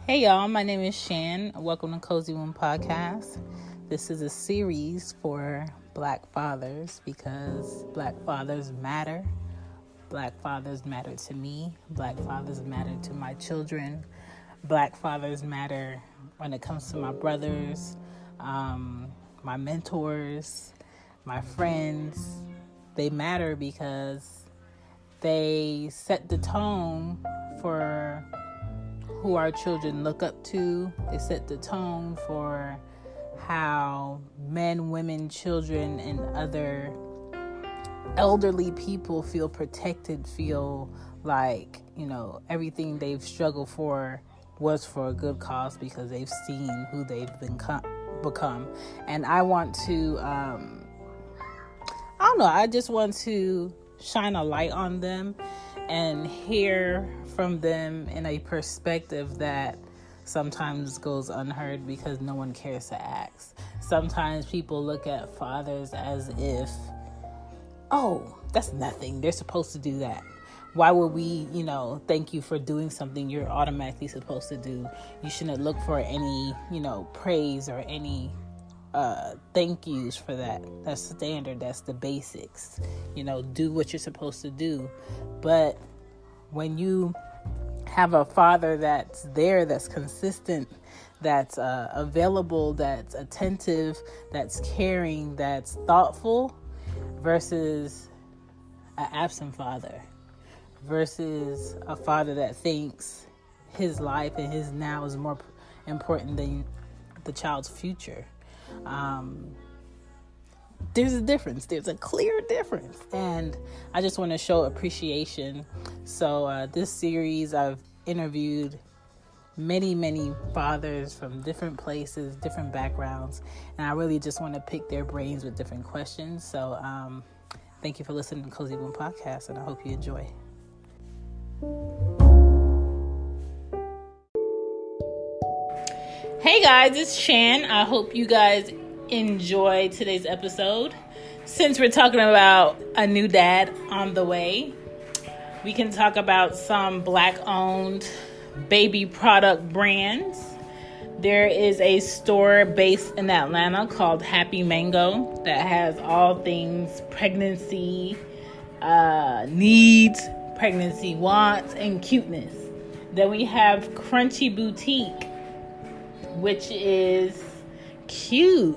Hey y'all, my name is Shan. Welcome to Cozy Womb Podcast. This is a series for Black fathers because Black fathers matter. Black fathers matter to me. Black fathers matter to my children. Black fathers matter when it comes to my brothers, my mentors, my friends. They matter because they set the tone for who our children look up to. They set the tone for how men, women, children, and other elderly people feel protected, feel like, everything they've struggled for was for a good cause because they've seen who they've become. And I want to, I just want to shine a light on them and hear from them in a perspective that sometimes goes unheard because no one cares to ask. Sometimes people look at fathers as if, that's nothing. They're supposed to do that. Why would we, thank you for doing something you're automatically supposed to do? You shouldn't look for any, praise or any thank yous for that. That's standard. That's the basics. Do what you're supposed to do. But when you have a father that's there, that's consistent, that's available, that's attentive, that's caring, that's thoughtful, versus an absent father, versus a father that thinks his life and his now is more important than the child's future. There's a difference. There's a clear difference. And I just want to show appreciation. So this series, I've interviewed many fathers from different places, different backgrounds. And I really just want to pick their brains with different questions. So thank you for listening to Cozy Womb Podcast, and I hope you enjoy. Hey guys, it's Shan. I hope you guys enjoy today's episode. Since we're talking about a new dad on the way, we can talk about some Black-owned baby product brands. There is a store based in Atlanta called Happy Mango that has all things pregnancy needs, pregnancy wants, and cuteness. Then we have Crunchy Boutique, which is cute.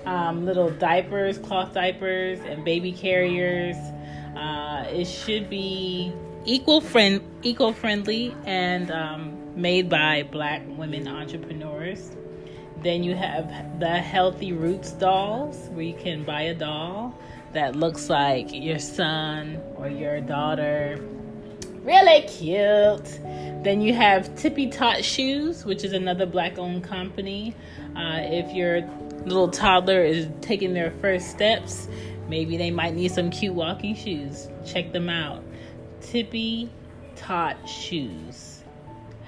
Little diapers, cloth diapers, and baby carriers. It should be eco-friendly and made by Black women entrepreneurs. Then you have the Healthy Roots dolls, where you can buy a doll that looks like your son or your daughter. Really cute. Then you have Tippy Tot Shoes, which is another Black-owned company. If your little toddler is taking their first steps, maybe they might need some cute walking shoes. Check them out. Tippy Tot Shoes.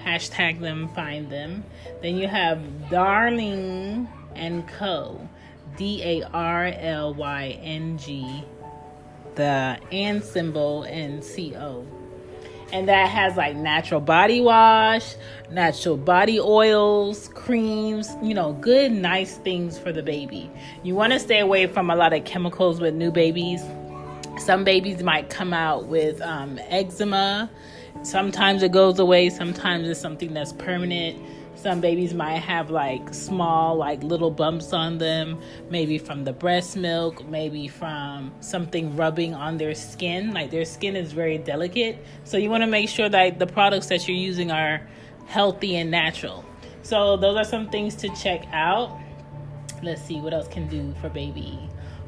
Hashtag them, find them. Then you have Darling & Co. DARLYNG. The and symbol and CO. And that has like natural body wash, natural body oils, creams, good, nice things for the baby. You want to stay away from a lot of chemicals with new babies. Some babies might come out with eczema. Sometimes it goes away. Sometimes it's something that's permanent. Some babies might have small, little bumps on them, maybe from the breast milk, maybe from something rubbing on their skin. Their skin is very delicate. So you want to make sure that the products that you're using are healthy and natural. So those are some things to check out. Let's see what else can do for baby.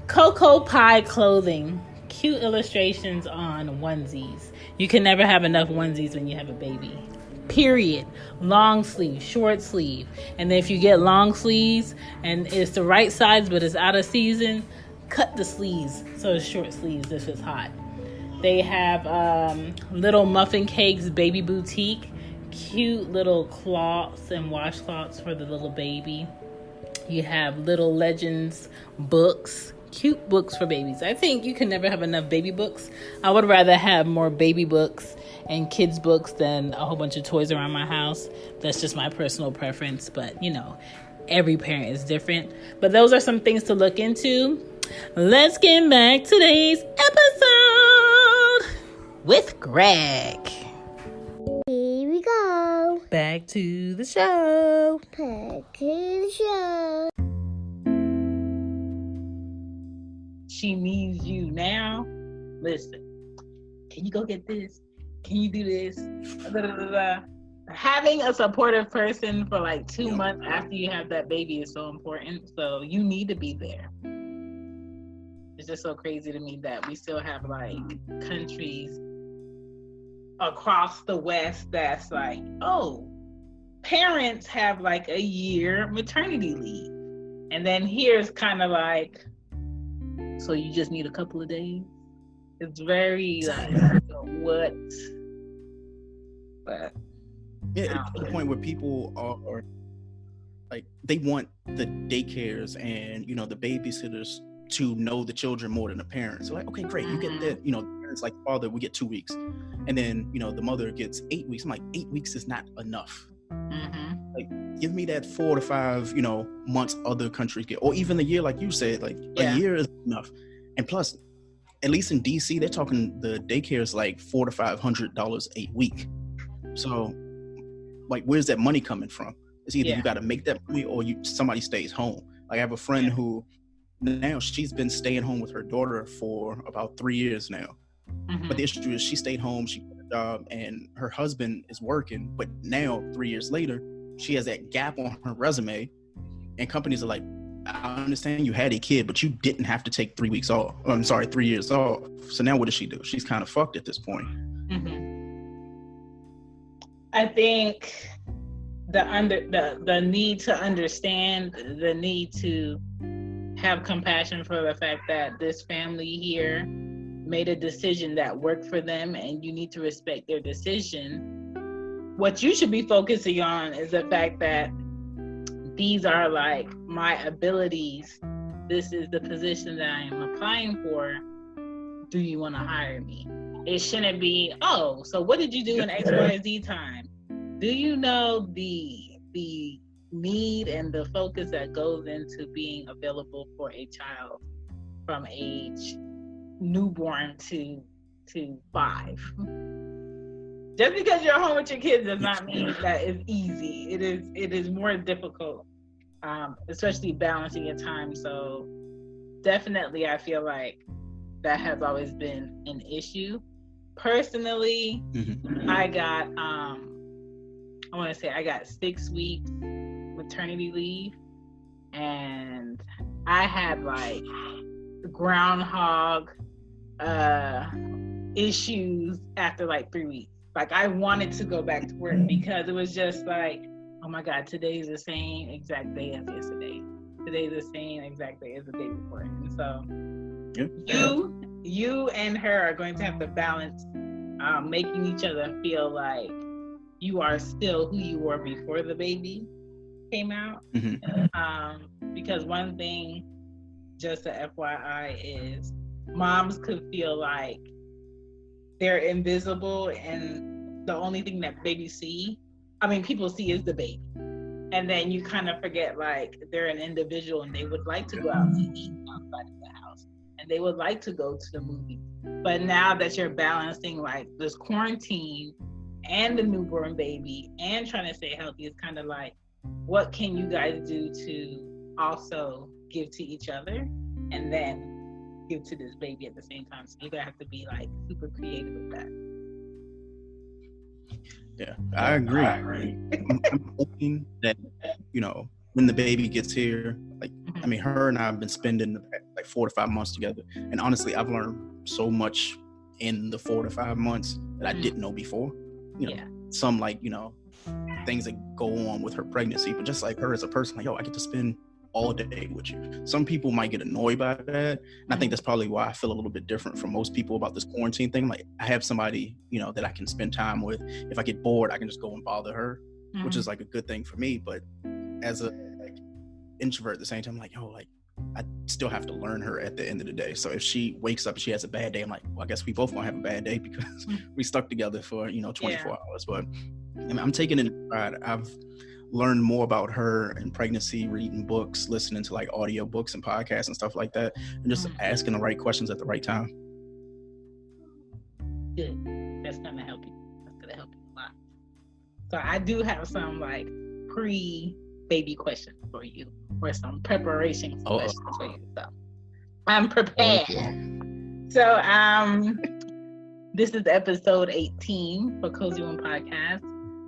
Cocoa Pie Clothing. Cute illustrations on onesies. You can never have enough onesies when you have a baby. Period. Long sleeve, short sleeve. And then if you get long sleeves and it's the right size but it's out of season, cut the sleeves so it's short sleeves if it's hot. They have Little Muffin Cakes Baby Boutique. Cute little cloths and washcloths for the little baby. You have Little Legends books. Cute books for babies. I think you can never have enough baby books. I would rather have more baby books and kids books than a whole bunch of toys around my house. That's just my personal preference, but every parent is different. But those are some things to look into. Let's get back to today's episode with Greg. Here we go. Back to the show. She needs you now. Listen, can you go get this? Can you do this? Da, da, da, da. Having a supportive person for like 2 months after you have that baby is so important. So you need to be there. It's just so crazy to me that we still have like countries across the West that's like, oh, parents have like a year maternity leave. And then here's kind of like, so you just need a couple of days? It's very like, what? But yeah, it's to the point where people are like, they want the daycares and the babysitters to know the children more than the parents. So like, okay, great, you get that. It's like father, we get 2 weeks, and then the mother gets 8 weeks. I'm like, 8 weeks is not enough. Like, give me that 4 to 5 months other countries get, or even a year, like you said. Like a year is enough. And plus, at least in DC, they're talking the daycare is like $400 to $500 a week. So like, where's that money coming from? It's either you got to make that money or somebody stays home. Like, I have a friend who now she's been staying home with her daughter for about 3 years now. But the issue is she stayed home, she got a job, and her husband is working. But now, 3 years later, she has that gap on her resume, and companies are like, I understand you had a kid, but you didn't have to take 3 weeks off. I'm sorry, 3 years off. So now what does she do? She's kind of fucked at this point. I think the need to understand, the need to have compassion for the fact that this family here made a decision that worked for them, and you need to respect their decision. What you should be focusing on is the fact that these are like my abilities. This is the position that I am applying for. Do you want to hire me? It shouldn't be, oh, so what did you do in X, Y, Z time? Do you know the need and the focus that goes into being available for a child from age newborn to 5? Just because you're home with your kids does not mean that it's easy. It is more difficult, especially balancing your time. So definitely, I feel like that has always been an issue. Personally, I got I got 6 weeks maternity leave, and I had like groundhog issues after like 3 weeks. Like, I wanted to go back to work because it was just like, oh my God, today's the same exact day as yesterday. Today's the same exact day as the day before. And so you and her are going to have to balance making each other feel like you are still who you were before the baby came out. Because one thing, just a FYI, is moms could feel like they're invisible, and the only thing that people see is the baby. And then you kind of forget, like, they're an individual and they would like to go out to eat outside of the house, and they would like to go to the movies. But now that you're balancing like this quarantine and the newborn baby and trying to stay healthy, it's kind of like, what can you guys do to also give to each other and then give to this baby at the same time? So you're gonna have to be like super creative with that. Yeah, I agree. I'm hoping that, when the baby gets here, like, her and I have been spending like 4 to 5 months together. And honestly, I've learned so much in the 4 to 5 months that I didn't know before. Some like, things that go on with her pregnancy, but just like her as a person, like, I get to spend all day with you. Some people might get annoyed by that, and I think that's probably why I feel a little bit different from most people about this quarantine thing. Like, I have somebody that I can spend time with. If I get bored, I can just go and bother her, which is like a good thing for me. But as a introvert at the same time, like, I still have to learn her at the end of the day. So if she wakes up and she has a bad day, I'm like, well, I guess we both gonna have a bad day because we stuck together for 24 hours. But I'm taking it in pride. I've learned more about her and pregnancy, reading books, listening to like audio books and podcasts and stuff like that, and just asking the right questions at the right time. Good. That's gonna help you. That's gonna help you a lot. So I do have some like pre-baby questions for you, or some preparation questions for you. So I'm prepared. So this is episode 18 for Cozy One Podcast,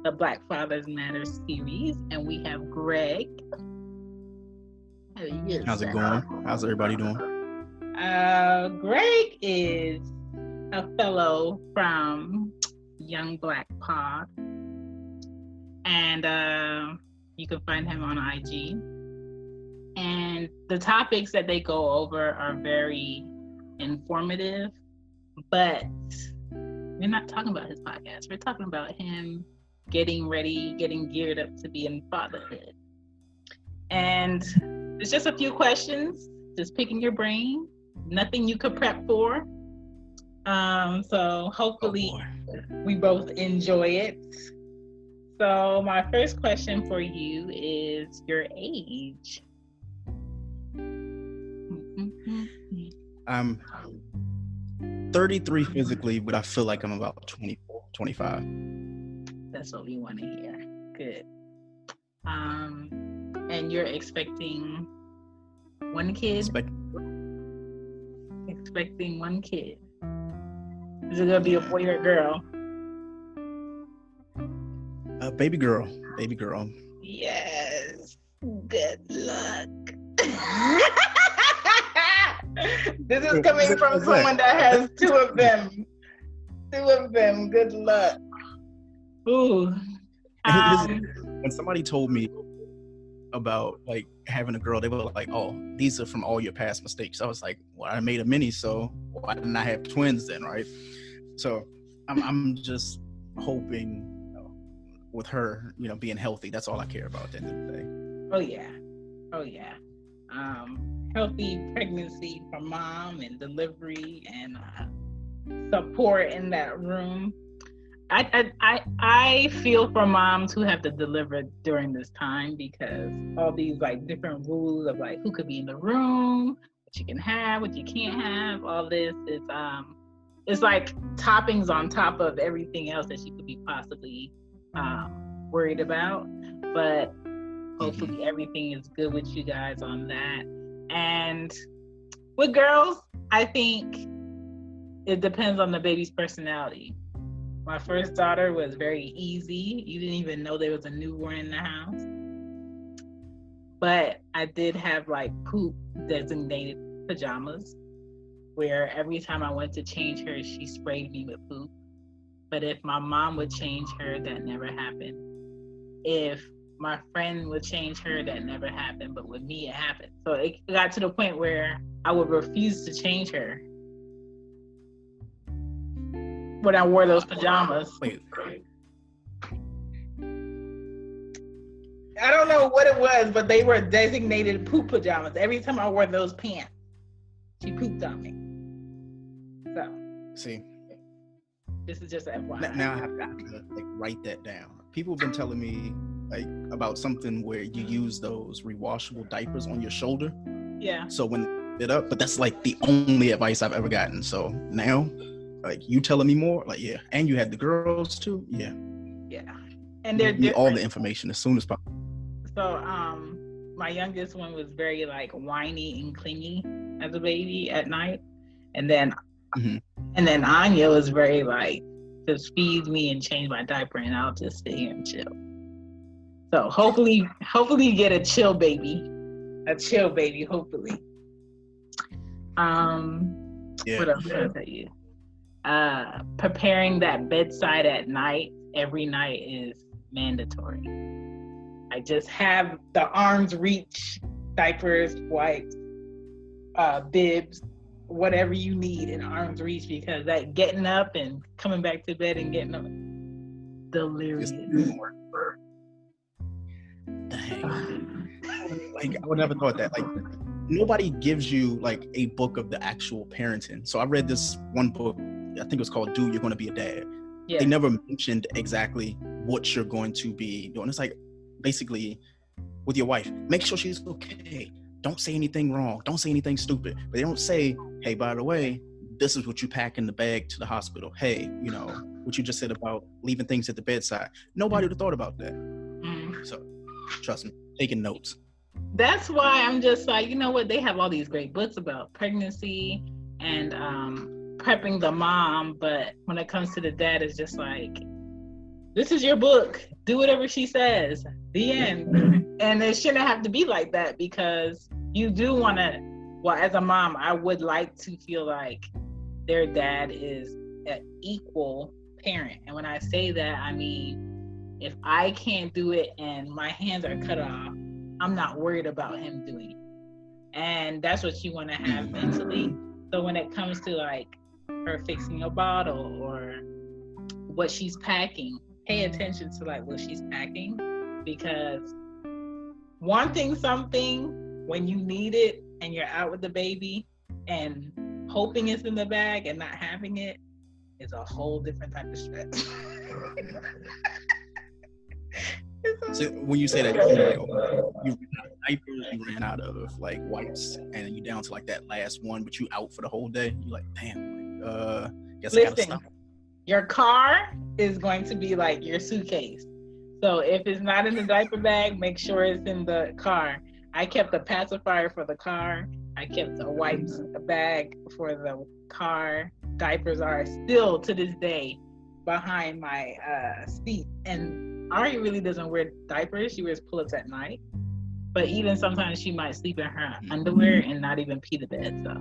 the Black Fathers Matter series, and we have Greg. How's it going? How's everybody doing? Greg is a fellow from Young Black Pod, and you can find him on IG. And the topics that they go over are very informative, but we're not talking about his podcast. We're talking about him getting ready, getting geared up to be in fatherhood. And it's just a few questions, just picking your brain, nothing you could prep for. So hopefully we both enjoy it. So my first question for you is your age. I'm 33 physically, but I feel like I'm about 24, 25. That's what we want to hear. Good. And you're expecting one kid? Expecting one kid. Is it gonna be a boy or a girl? Baby girl. Yes. Good luck. This is coming from someone that has two of them. Good luck. Ooh. When somebody told me about like having a girl, they were like, "Oh, these are from all your past mistakes." I was like, "Well, I made a mini, so why didn't I have twins then, right?" So I'm just hoping with her, being healthy. That's all I care about at the end of the day. Oh yeah. Healthy pregnancy for mom and delivery and support in that room. I feel for moms who have to deliver during this time, because all these like different rules of like who could be in the room, what you can have, what you can't have, all this is it's like toppings on top of everything else that you could be possibly worried about. But hopefully everything is good with you guys on that. And with girls, I think it depends on the baby's personality. My first daughter was very easy. You didn't even know there was a newborn in the house. But I did have like poop designated pajamas, where every time I went to change her, she sprayed me with poop. But if my mom would change her, that never happened. If my friend would change her, that never happened. But with me, it happened. So it got to the point where I would refuse to change her when I wore those pajamas. Wait. I don't know what it was, but they were designated poop pajamas. Every time I wore those pants, she pooped on me. So, see, this is just an FYI. Now I have to like write that down. People have been telling me like about something where you use those rewashable diapers on your shoulder. Yeah. So when it up, but that's like the only advice I've ever gotten. So now, like you telling me more, like yeah, and you had the girls too, yeah. And they're need all the information as soon as possible. So my youngest one was very like whiny and clingy as a baby at night, and then Anya was very like just feed me and change my diaper, and I'll just sit here and chill. So hopefully you get a chill baby, hopefully. What else can I tell you? Preparing that bedside at night every night is mandatory. I just have the arms reach, diapers, wipes, bibs, whatever you need in arms reach, because that getting up and coming back to bed and getting up, delirious. Dang. Like I would never thought that. Like nobody gives you like a book of the actual parenting. So I read this one book, I think it was called Dude, You're Gonna Be a Dad. Yeah. They never mentioned exactly what you're going to be doing. It's like basically with your wife, make sure she's okay. Don't say anything wrong. Don't say anything stupid. But they don't say, hey, by the way, this is what you pack in the bag to the hospital. Hey, you know, what you just said about leaving things at the bedside. Nobody would have thought about that. So trust me, taking notes. That's why I'm just like, you know what? They have all these great books about pregnancy and prepping the mom. But when it comes to the dad, it's just like, this is your book. Do whatever she says. The end. And it shouldn't have to be like that, because you do want to, well, as a mom, I would like to feel like their dad is an equal parent. And when I say that, I mean, if I can't do it and my hands are cut off, I'm not worried about him doing it. And that's what you want to have mentally. So when it comes to like her fixing a bottle or what she's packing, pay attention to like what she's packing, because wanting something when you need it and you're out with the baby and hoping it's in the bag and not having it is a whole different type of stress. So when you say that, you ran out of diapers, you ran out of like wipes, and you down to like that last one, but you out for the whole day. You're like, damn, guess I gotta stop. Your car is going to be like your suitcase. So if it's not in the diaper bag, make sure it's in the car. I kept a pacifier for the car. I kept a wipes bag for the car. Diapers are still to this day behind my seat. And Ari really doesn't wear diapers. She wears pull-ups at night. But even sometimes she might sleep in her underwear and not even pee the bed. So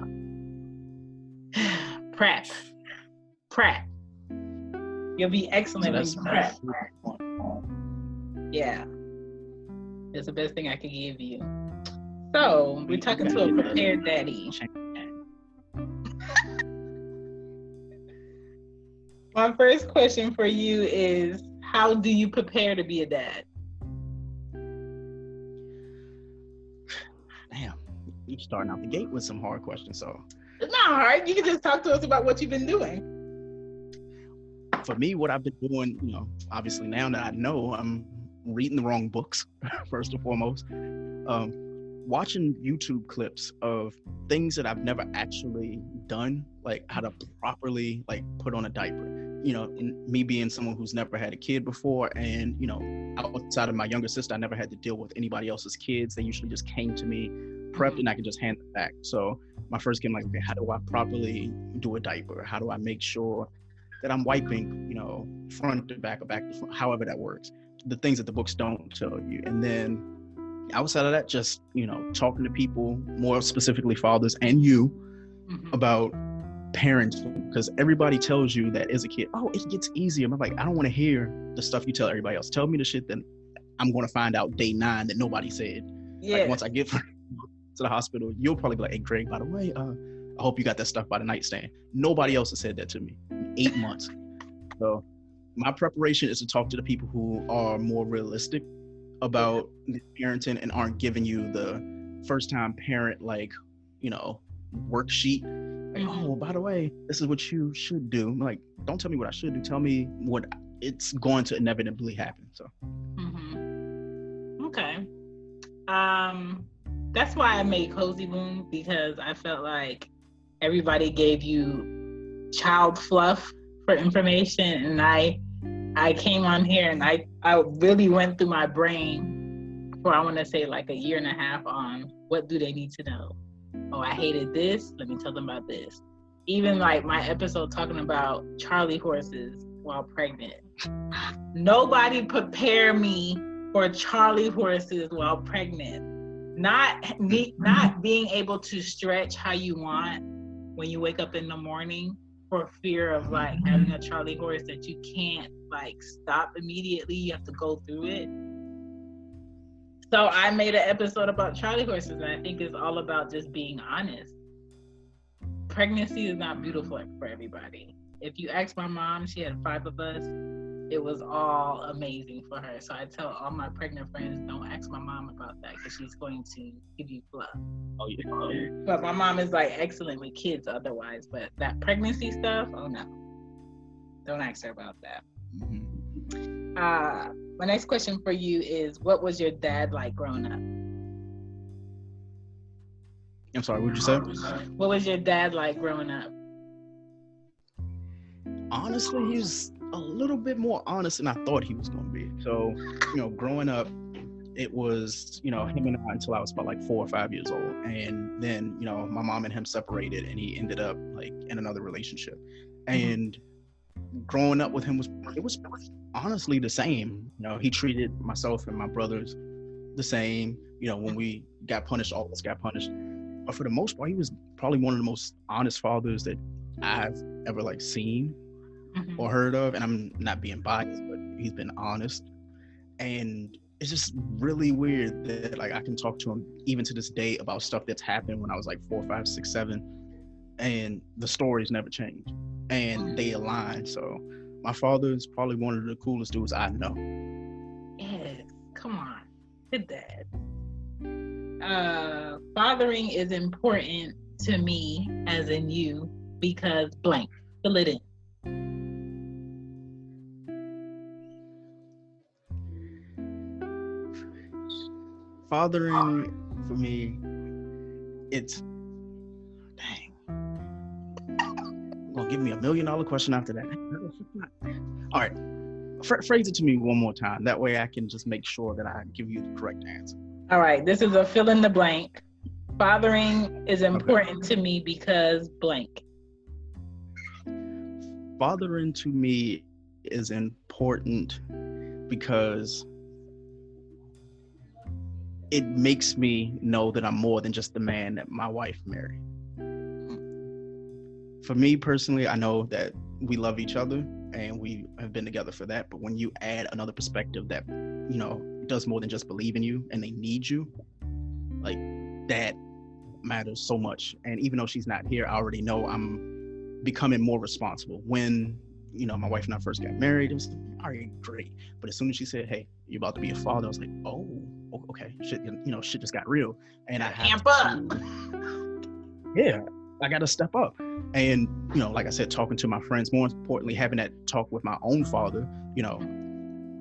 prep. You'll be excellent when you prep. Yeah. It's the best thing I could give you. So we're talking to a prepared daddy. My first question for you is, how do you prepare to be a dad? Damn, you're starting out the gate with some hard questions. So it's not hard. You can just talk to us about what you've been doing. For me, what I've been doing, you know, obviously now that I know, I'm reading the wrong books, first and foremost. Watching YouTube clips of things that I've never actually done, like how to properly like put on a diaper. You know, and me being someone who's never had a kid before, and you know, outside of my younger sister, I never had to deal with anybody else's kids. They usually just came to me prepped and I could just hand it back. So my first game, like, okay, how do I properly do a diaper? How do I make sure that I'm wiping, you know, front to back or back to front, however that works. The things that the books don't tell you. And then outside of that, just, you know, talking to people, more specifically fathers and you, about parenting, because everybody tells you that as a kid, oh, it gets easier. I'm like, I don't want to hear the stuff you tell everybody else. Tell me the shit that I'm going to find out day 9 that nobody said. Yeah. Like once I get to the hospital, you'll probably be like, hey, Greg, by the way, I hope you got that stuff by the nightstand. Nobody else has said that to me in 8 months. So my preparation is to talk to the people who are more realistic about parenting and aren't giving you the first time parent, like, you know, worksheet. Like, oh, by the way, this is what you should do. I'm like, don't tell me what I should do. Tell me what it's going to inevitably happen. So. Okay. That's why I made Cozy Boom, because I felt like everybody gave you child fluff for information, and I came on here and I really went through my brain for, I want to say, like a year and a half on what do they need to know. Oh, I hated this. Let me tell them about this. Even like my episode talking about Charlie horses while pregnant. Nobody prepared me for Charlie horses while pregnant. Not being able to stretch how you want when you wake up in the morning, for fear of like having a Charlie horse that you can't like stop immediately. You have to go through it. So I made an episode about Charlie horses, and I think it's all about just being honest. Pregnancy is not beautiful for everybody. If you ask my mom, she had 5 of us. it was all amazing for her. So I tell all my pregnant friends, don't ask my mom about that because she's going to give you fluff. Oh yeah. But my mom is like excellent with kids otherwise. But that pregnancy stuff, oh no. Don't ask her about that. Mm-hmm. My next question for you is, what was your dad like growing up? I'm sorry, what'd you say? What was your dad like growing up? Honestly, he was a little bit more honest than I thought he was going to be. So, growing up, it was, him and I until I was about like 4 or 5 years old. And then, my mom and him separated and he ended up like in another relationship. And growing up with him was honestly the same. He treated myself and my brothers the same. When we got punished, all of us got punished. But for the most part, he was probably one of the most honest fathers that I've ever like seen or heard of. And I'm not being biased, but he's been honest. And it's just really weird that like I can talk to him even to this day about stuff that's happened when I was like 4, 5, 6, 7, and the stories never change and they align. So my father is probably one of the coolest dudes I know. Yes, come on, good dad. Fathering is important to me, as in you, because blank. Fill it in. Fathering for me, it's dang. Gonna give me $1 million question after that. All right, phrase it to me one more time. That way I can just make sure that I give you the correct answer. All right, this is a fill in the blank. Fathering is important to me because blank. Fathering to me is important because it makes me know that I'm more than just the man that my wife married. For me personally, I know that we love each other and we have been together for that. But when you add another perspective that, does more than just believe in you and they need you, like that matters so much. And even though she's not here, I already know I'm becoming more responsible. When, my wife and I first got married, it was all right, great. But as soon as she said, hey, you're about to be a father, I was like, oh, okay. Shit, shit just got real. And I have yeah, I got to step up. And, like I said, talking to my friends, more importantly, having that talk with my own father,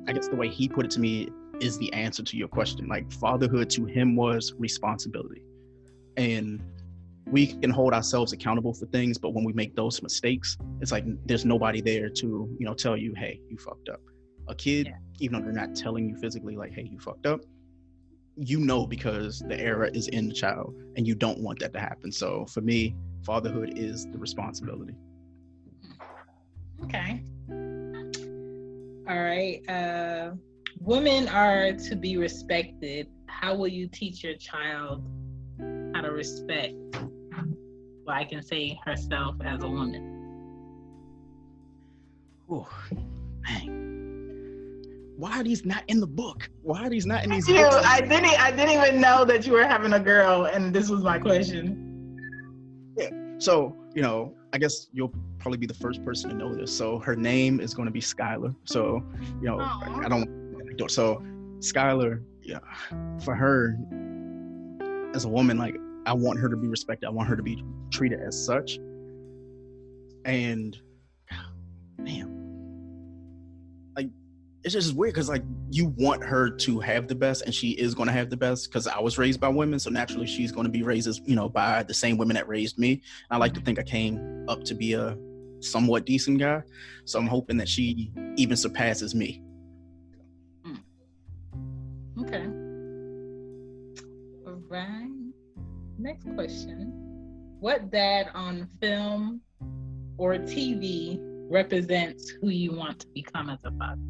I guess the way he put it to me is the answer to your question. Like fatherhood to him was responsibility. And we can hold ourselves accountable for things, but when we make those mistakes, it's like there's nobody there to, tell you, hey, you fucked up. A kid, even though they're not telling you physically like, hey, you fucked up, because the error is in the child and you don't want that to happen. So for me, fatherhood is the responsibility. Okay. All right. Women are to be respected. How will you teach your child how to respect, well, I can say herself as a woman? Oh, dang. Why are these not in the book? Why are these not in these books? I didn't even know that you were having a girl, and this was my question. Yeah. So, I guess you'll probably be the first person to know this. So her name is going to be Skylar. So, Aww. I don't. So Skylar, for her as a woman, like I want her to be respected. I want her to be treated as such. And damn, like it's just weird because like you want her to have the best, and she is going to have the best because I was raised by women, so naturally she's going to be raised as by the same women that raised me. And I like to think I came up to be a somewhat decent guy, so I'm hoping that she even surpasses me. Okay. All right. Next question. What dad on film or TV represents who you want to become as a father?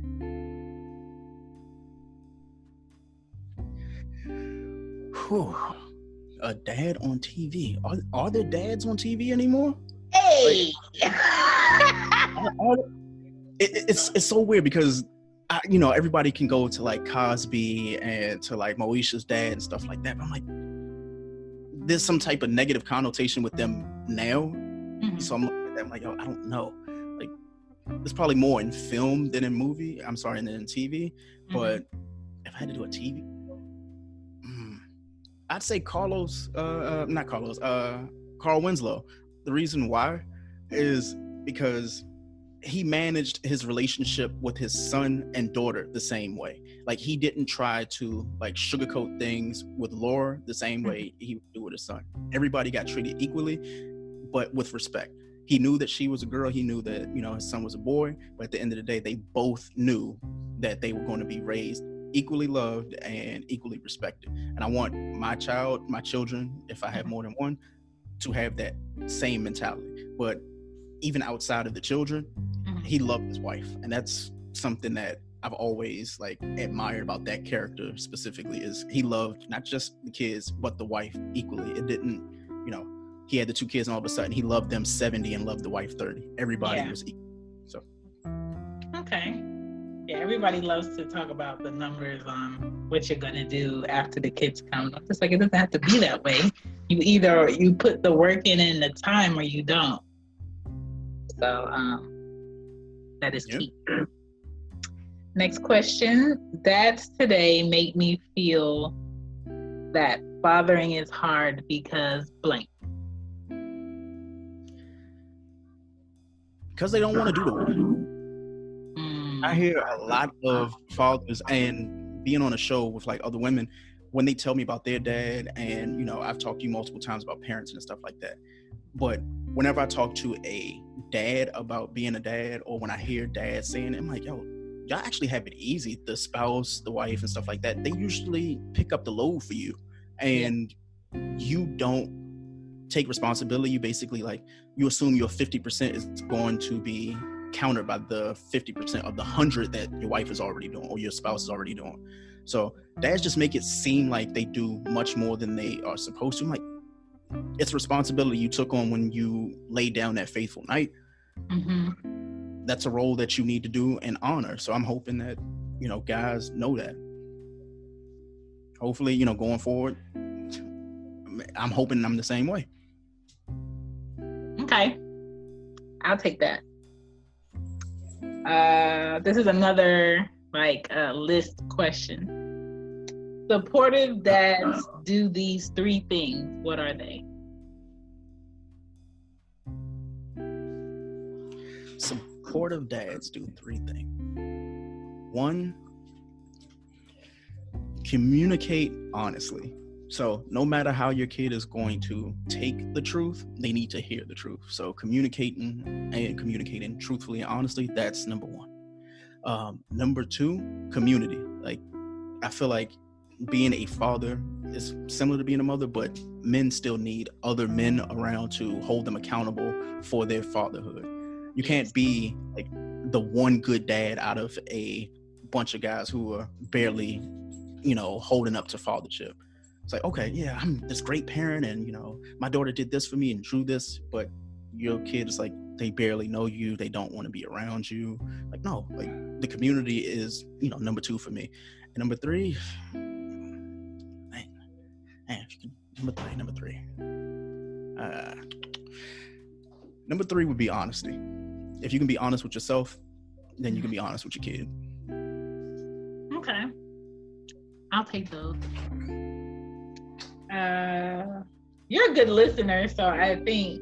Whew. A dad on TV. Are there dads on TV anymore? Hey! It's so weird because everybody can go to like Cosby and to like Moesha's dad and stuff like that. But I'm like, there's some type of negative connotation with them now. Mm-hmm. So I'm looking at them like, I don't know. Like, it's probably more in film than in movie. I'm sorry, than in TV. But if I had to do a TV, I'd say not Carlos, Carl Winslow. The reason why is because he managed his relationship with his son and daughter the same way. Like, he didn't try to like sugarcoat things with Laura the same way he would do with his son. Everybody got treated equally, but with respect. He knew that she was a girl. He knew that, you know, his son was a boy. But at the end of the day, they both knew that they were going to be raised equally loved and equally respected. And I want my children, if I have more than one, to have that same mentality. But even outside of the children, he loved his wife. And that's something that I've always like admired about that character specifically, is he loved not just the kids, but the wife equally. It didn't, you know, he had the 2 kids and all of a sudden he loved them 70 and loved the wife 30. Everybody was equal. So. Okay. Yeah, everybody loves to talk about the numbers on what you're gonna do after the kids come. It's like, it doesn't have to be that way. You put the work in the time, or you don't. So that is key. Next question. Dads today make me feel that fathering is hard because blank. Because they don't want to do the work. I hear a lot of fathers, and being on a show with like other women, when they tell me about their dad, and you know, I've talked to you multiple times about parents and stuff like that. But whenever I talk to a dad about being a dad, or when I hear dads saying it, I'm like, yo, y'all actually have it easy. The spouse, the wife and stuff like that, they usually pick up the load for you, and you don't take responsibility. You basically like, you assume your 50% is going to be countered by the 50% of the 100 that your wife is already doing or your spouse is already doing. So dads just make it seem like they do much more than they are supposed to. I'm like, it's responsibility you took on when you laid down that faithful night. That's a role that you need to do and honor. So I'm hoping that, you know, guys know that. Hopefully, you know, going forward, I'm hoping I'm the same way. Okay, I'll take that. This is another like list question. Supportive dads do these 3 things. What are they? Supportive dads do 3 things. 1, communicate honestly. So no matter how your kid is going to take the truth, they need to hear the truth. So communicating truthfully and honestly, that's number 1. Number 2, community. Like, I feel like being a father is similar to being a mother, but men still need other men around to hold them accountable for their fatherhood. You can't be like the one good dad out of a bunch of guys who are barely, you know, holding up to fathership. It's like, okay, yeah, I'm this great parent, and you know, my daughter did this for me and drew this, but your kid is like, they barely know you, they don't want to be around you. Like, no, like the community is, you know, number 2 for me. And number 3, number three would be honesty. If you can be honest with yourself, then you can be honest with your kid. Okay, I'll take those. You're a good listener, so I think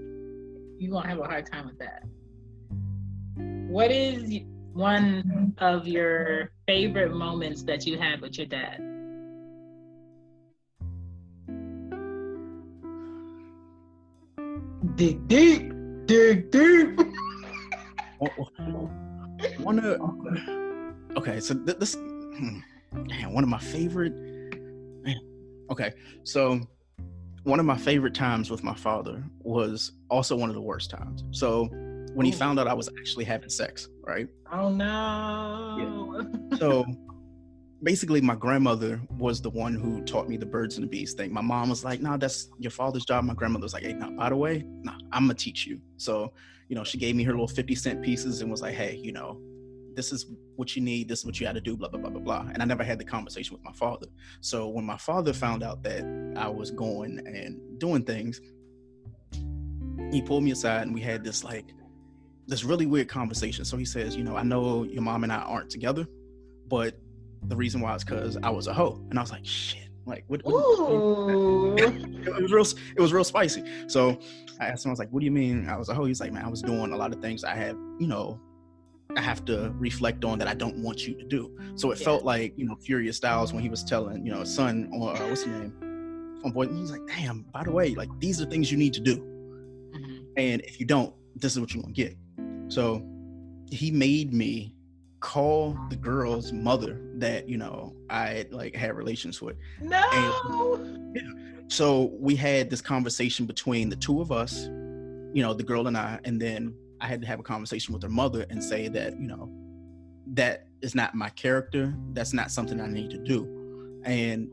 you won't have a hard time with that. What is one of your favorite moments that you had with your dad? Dig deep. Okay, so this one of my favorite. Okay, so one of my favorite times with my father was also one of the worst times. So when he found out I was actually having sex, right? Oh no. Yeah. So basically my grandmother was the one who taught me the birds and the bees thing. My mom was like, nah, that's your father's job. My grandmother was like, hey, nah, by the way, nah, I'm gonna teach you. So, you know, she gave me her little 50-cent pieces and was like, hey, you know, this is what you need, this is what you had to do, blah, blah, blah, blah, blah. And I never had the conversation with my father. So when my father found out that I was going and doing things, he pulled me aside and we had this like this really weird conversation. So he says, I know your mom and I aren't together, but the reason why is because I was a hoe. And I was like, shit. Like, what Ooh. it was real spicy. So I asked him, I was like, what do you mean I was a hoe? He's like, man, I was doing a lot of things I have to reflect on that I don't want you to do. So it felt like, Furious Styles when he was telling, his son, or what's his name? Boy, he's like, damn, by the way, like, these are things you need to do. Mm-hmm. And if you don't, this is what you're going to get. So he made me call the girl's mother that I had relations with. No. And, so we had this conversation between the two of us, the girl and I, and then I had to have a conversation with her mother and say that that is not my character. That's not something I need to do. And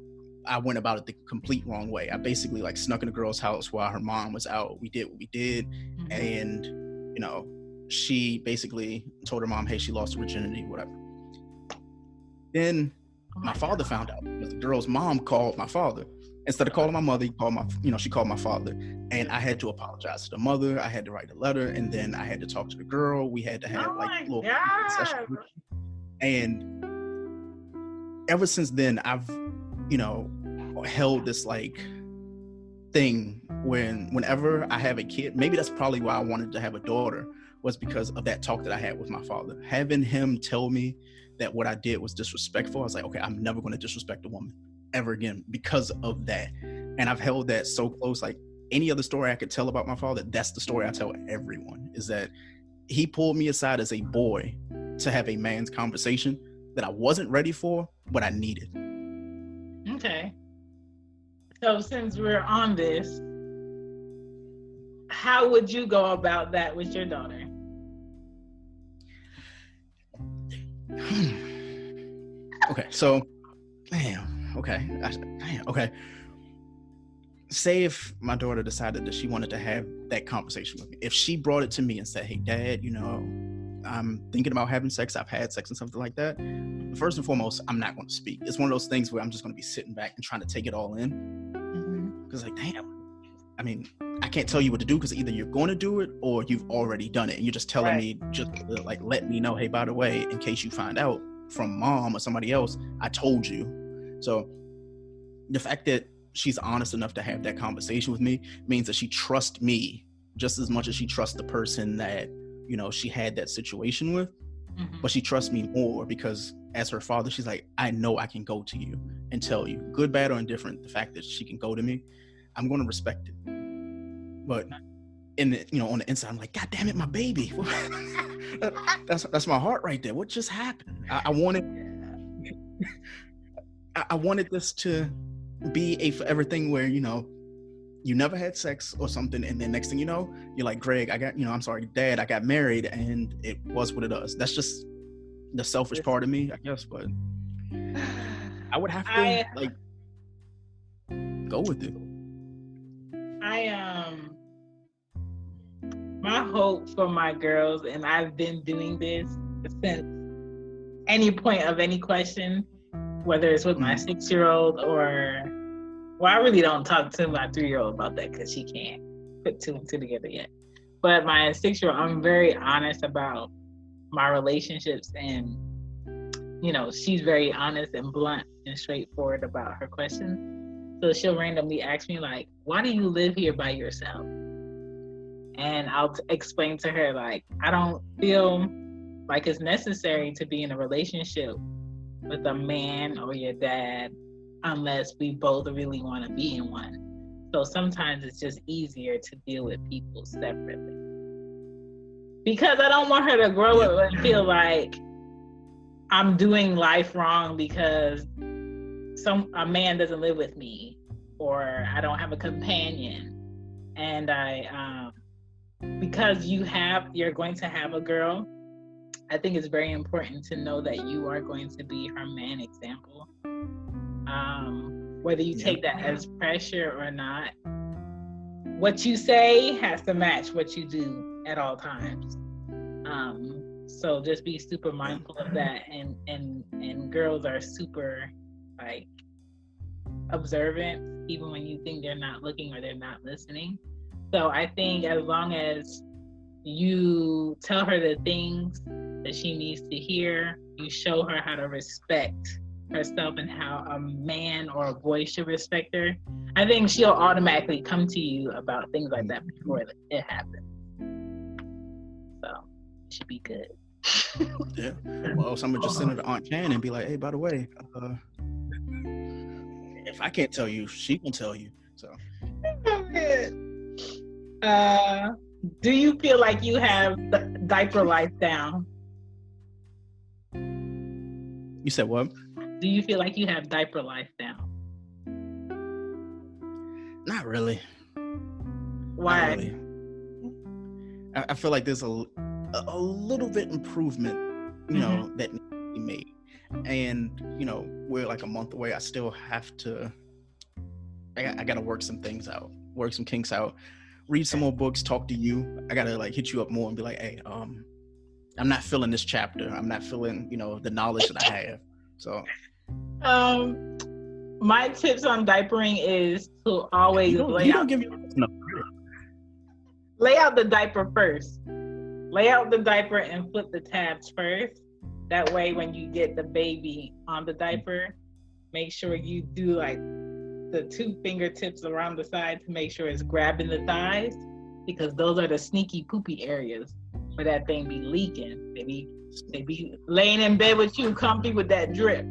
I went about it the complete wrong way. I basically snuck in a girl's house while her mom was out. We did what we did, and she basically told her mom, hey, she lost her virginity, whatever. Then my father found out because the girl's mom called my father. Instead of calling my mother, she called my father. And I had to apologize to the mother. I had to write a letter, and then I had to talk to the girl. We had to have a little session. And ever since then, I've, held this thing whenever I have a kid. Maybe that's probably why I wanted to have a daughter, was because of that talk that I had with my father. Having him tell me that what I did was disrespectful, I was like, okay, I'm never going to disrespect a woman ever again because of that. And I've held that so close. Like, any other story I could tell about my father, that's the story I tell everyone, is that he pulled me aside as a boy to have a man's conversation that I wasn't ready for, but I needed. Okay. So since we're on this, how would you go about that with your daughter? Okay, so, okay. Say if my daughter decided that she wanted to have that conversation with me. If she brought it to me and said, hey, Dad, I'm thinking about having sex. I've had sex and something like that. First and foremost, I'm not going to speak. It's one of those things where I'm just going to be sitting back and trying to take it all in. Because damn, I mean, I can't tell you what to do because either you're going to do it or you've already done it. And you're just telling me, just let me know, hey, by the way, in case you find out from mom or somebody else, I told you. So the fact that she's honest enough to have that conversation with me means that she trusts me just as much as she trusts the person that, she had that situation with. But she trusts me more because as her father, she's like, I know I can go to you and tell you, good, bad, or indifferent, the fact that she can go to me, I'm going to respect it. But in the, on the inside, I'm like, God damn it, my baby. that's my heart right there. What just happened? I wanted this to be a forever thing where, you never had sex or something, and then next thing you know, you're like, Greg, Dad, I got married, and it was what it was. That's just the selfish part of me, I guess, but I would have to go with it. My hope for my girls, and I've been doing this since any point of any question, whether it's with my 6-year-old or, well, I really don't talk to my 3-year-old about that because she can't put 2 and 2 together yet. But my 6-year-old, I'm very honest about my relationships, and she's very honest and blunt and straightforward about her questions. So she'll randomly ask me like, why do you live here by yourself? And I'll explain to her, like, I don't feel like it's necessary to be in a relationship with a man or your dad unless we both really want to be in one. So sometimes it's just easier to deal with people separately. Because I don't want her to grow up and feel like I'm doing life wrong because a man doesn't live with me or I don't have a companion. And because you're going to have a girl, I think it's very important to know that you are going to be her man example. Whether you take that as pressure or not, what you say has to match what you do at all times. So just be super mindful of that. And girls are super observant, even when you think they're not looking or they're not listening. So I think as long as You tell her the things that she needs to hear. You show her how to respect herself and how a man or a boy should respect her. I think she'll automatically come to you about things like that before it happens. So it should be good. Yeah. Well, someone just send it to Aunt Jan and be like, hey, by the way, if I can't tell you, she can tell you. So. Do you feel like you have diaper life down? You said what? Do you feel like you have diaper life down? Not really. Why? Not really. I feel like there's a little bit improvement, you know, that needs to be made. And, you know, we're like a month away. I still have to, I got to work some things out, work some kinks out, read some more books, talk to you. I got to like hit you up more and be like, hey, I'm not feeling this chapter. I'm not feeling, you know, the knowledge that I have. So. My tips on diapering is to always lay out the diaper first. Lay out the diaper and flip the tabs first. That way, when you get the baby on the diaper, make sure you do like the 2 fingertips around the side to make sure it's grabbing the thighs, because those are the sneaky poopy areas where that thing be leaking. They be laying in bed with you, comfy with that drip.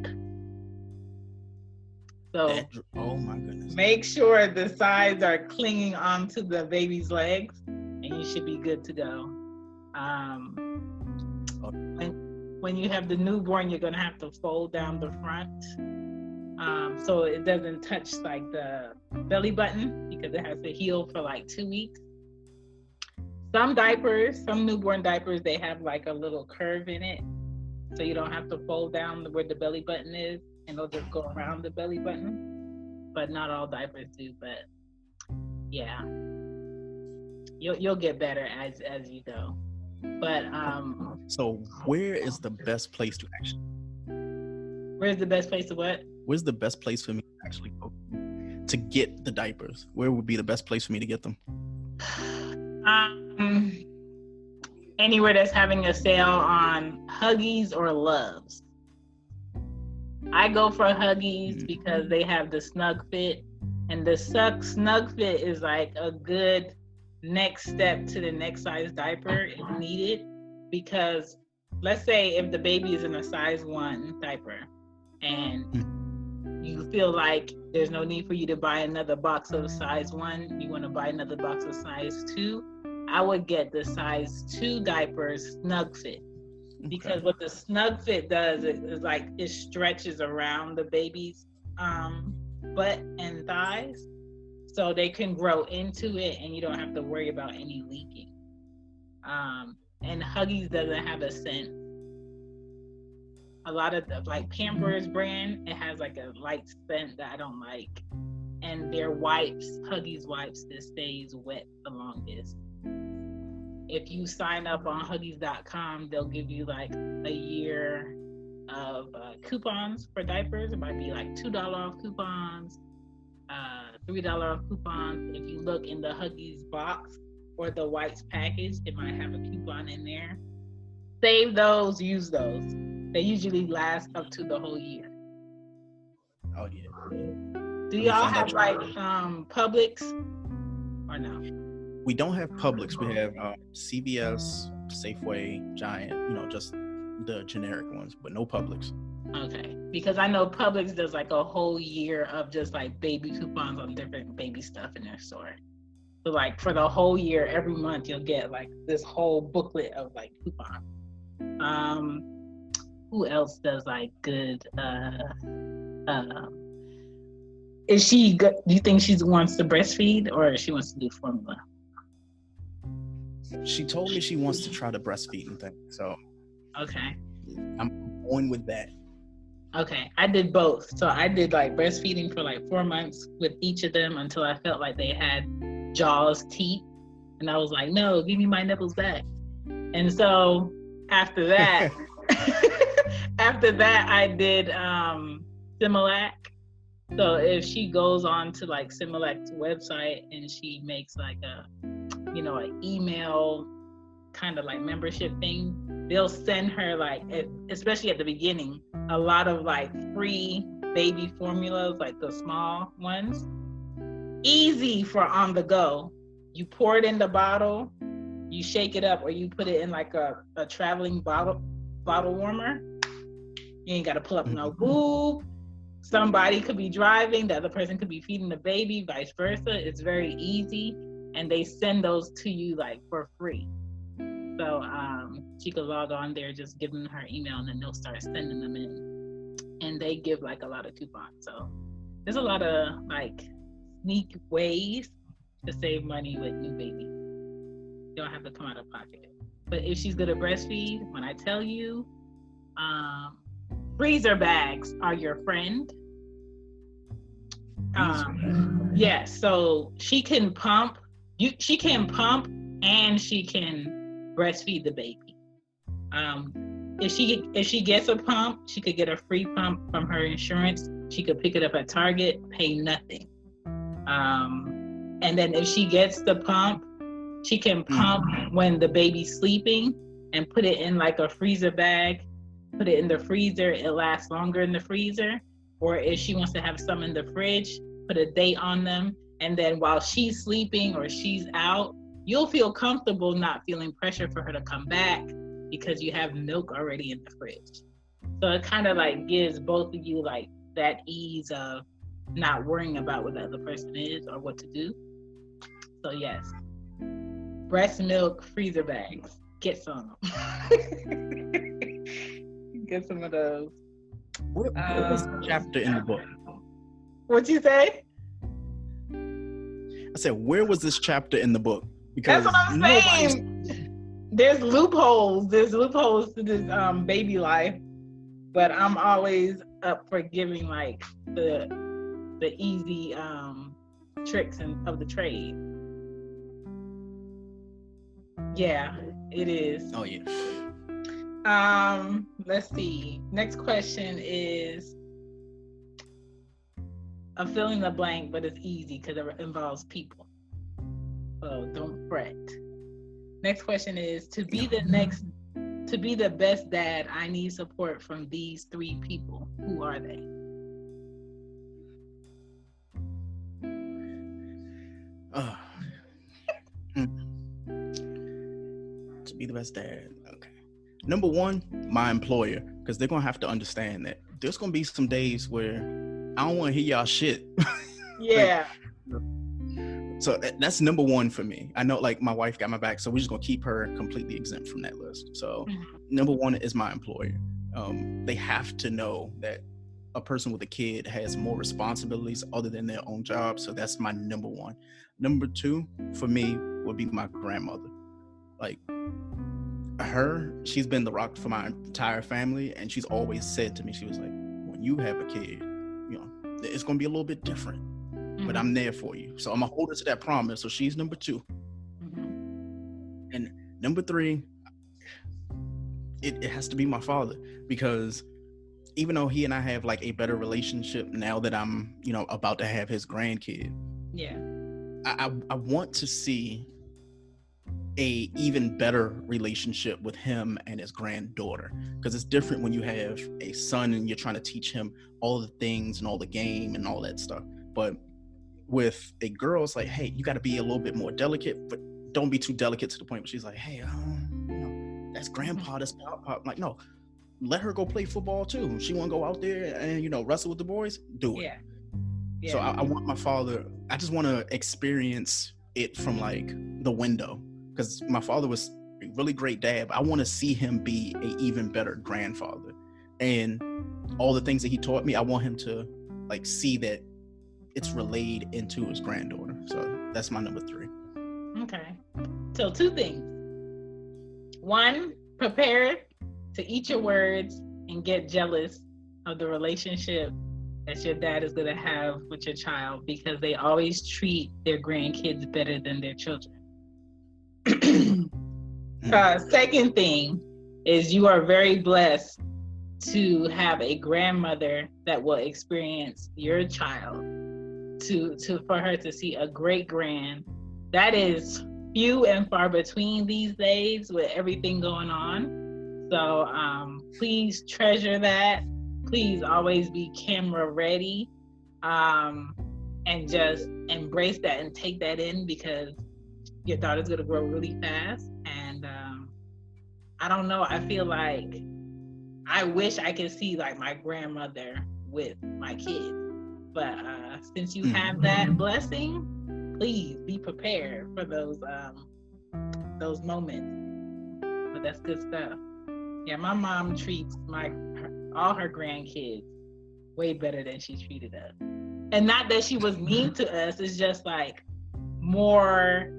So, oh my goodness. Make sure the sides are clinging onto the baby's legs, and you should be good to go. When you have the newborn, you're gonna have to fold down the front, so it doesn't touch like the belly button, because it has to heal for like 2 weeks. Some newborn diapers, they have like a little curve in it, so you don't have to fold down where the belly button is, and they'll just go around the belly button. But not all diapers do. But yeah, you'll get better as you go. But so where is the best place to actually? Where's the best place to what? Where's the best place for me to actually go to get the diapers? Where would be the best place for me to get them? Anywhere that's having a sale on Huggies or Loves. I go for Huggies because they have the Snug Fit, and the Snug Fit is like a good next step to the next size diaper if needed. Because let's say if the baby is in a size 1 diaper and you feel like there's no need for you to buy another box of size 1, you want to buy another box of size 2, I would get the size 2 diapers Snug Fit. Because what the Snug Fit does is like it stretches around the baby's butt and thighs, so they can grow into it and you don't have to worry about any leaking. And Huggies doesn't have a scent. A lot of like Pampers brand, it has like a light scent that I don't like. And their wipes, Huggies wipes, that stays wet the longest. If you sign up on Huggies.com, they'll give you like a year of coupons for diapers. It might be like $2 off coupons, $3 off coupons. If you look in the Huggies box or the wipes package, it might have a coupon in there. Save those, use those. They usually last up to the whole year. Oh yeah. Do y'all have like Publix or no? We don't have Publix. We have CVS, Safeway, Giant, you know, just the generic ones, but no Publix. Okay, because I know Publix does like a whole year of just like baby coupons on different baby stuff in their store. So like for the whole year, every month you'll get like this whole booklet of like coupons. Who else does like good? Is she good? Do you think she wants to breastfeed or she wants to do formula? She told me she wants to try the breastfeeding thing, so okay, I'm going with that. Okay, I did both. So I did like breastfeeding for like 4 months with each of them until I felt like they had jaws, teeth, and I was like, no, give me my nipples back. And so after that, I did Similac. So if she goes on to like Similac's website and she makes like a, you know, an email kind of like membership thing, they'll send her like, especially at the beginning, a lot of like free baby formulas, like the small ones, easy for on the go. You pour it in the bottle, you shake it up, or you put it in like a traveling bottle warmer. You ain't got to pull up no boob. Somebody could be driving, the other person could be feeding the baby, vice versa. It's very easy, and they send those to you like for free. So she could log on there, just give them her email, and then they'll start sending them in. And they give like a lot of coupons. So there's a lot of like sneak ways to save money with new baby. You don't have to come out of pocket. But if she's gonna breastfeed, when I tell you, freezer bags are your friend. Yes, so she can pump. She can pump and she can breastfeed the baby. If she gets a pump, she could get a free pump from her insurance. She could pick it up at Target, pay nothing. And then if she gets the pump, she can pump when the baby's sleeping and put it in like a freezer bag, put it in the freezer. It lasts longer in the freezer. Or if she wants to have some in the fridge, put a date on them. And then while she's sleeping or she's out, you'll feel comfortable not feeling pressure for her to come back because you have milk already in the fridge. So it kind of like gives both of you like that ease of not worrying about what the other person is or what to do. So yes, breast milk freezer bags. Get some. Get some of those. What was the chapter in the book? What'd you say? I said, where was this chapter in the book? Because that's what I'm saying. There's loopholes. There's loopholes to this baby life, but I'm always up for giving like the easy tricks of the trade. Yeah, it is. Oh yeah. Let's see. Next question is a fill in the blank, but it's easy because it involves people. So don't fret. Next question is to be the best dad, I need support from these 3 people. Who are they? To be the best dad. Okay. Number 1, my employer, because they're gonna have to understand that there's gonna be some days where I don't want to hear y'all shit. Yeah. So that's number 1 for me. I know like my wife got my back, so we're just gonna keep her completely exempt from that list. So number 1 is my employer. They have to know that a person with a kid has more responsibilities other than their own job. So that's my number 1. Number 2 for me would be my grandmother. Like she's been the rock for my entire family, and she's always said to me, she was like, when you have a kid, you know, it's gonna be a little bit different, but I'm there for you. So I'm gonna hold her to that promise. So she's number 2. And number 3, it has to be my father, because even though he and I have like a better relationship now that I'm, you know, about to have his grandkid, I want to see a even better relationship with him and his granddaughter, because it's different when you have a son and you're trying to teach him all the things and all the game and all that stuff. But with a girl, it's like, hey, you got to be a little bit more delicate, but don't be too delicate to the point where she's like, hey, you know, that's grandpa, that's papa. I'm like, no, let her go play football too. She want to go out there and, you know, wrestle with the boys, do it. So I want my father, I just want to experience it from like the window, because my father was a really great dad, but I want to see him be an even better grandfather. And all the things that he taught me, I want him to like see that it's relayed into his granddaughter. So that's my number 3. Okay. So 2 things. 1, prepare to eat your words and get jealous of the relationship that your dad is going to have with your child, because they always treat their grandkids better than their children. Second thing is you are very blessed to have a grandmother that will experience your child, for her to see a great grand. That is few and far between these days with everything going on. So please treasure that. Please always be camera ready, and just embrace that and take that in, because your daughter's going to grow really fast. And I don't know, I feel like I wish I could see like my grandmother with my kids. But since you have that blessing, please be prepared for those moments. But that's good stuff. Yeah, my mom treats all her grandkids way better than she treated us. And not that she was mean to us, it's just like more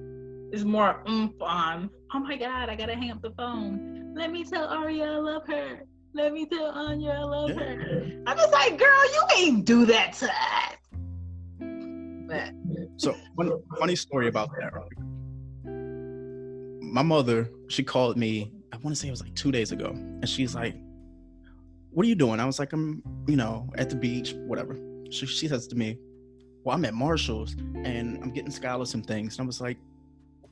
oomph on, oh my God, I gotta hang up the phone. Let me tell Aria I love her. Let me tell Anya I love her. I'm just like, girl, you ain't do that to us. But So funny story about that. My mother, she called me, I want to say it was like 2 days ago, and she's like, what are you doing? I was like, I'm, at the beach, whatever. She says to me, well, I'm at Marshall's and I'm getting Skylar some things. And I was like,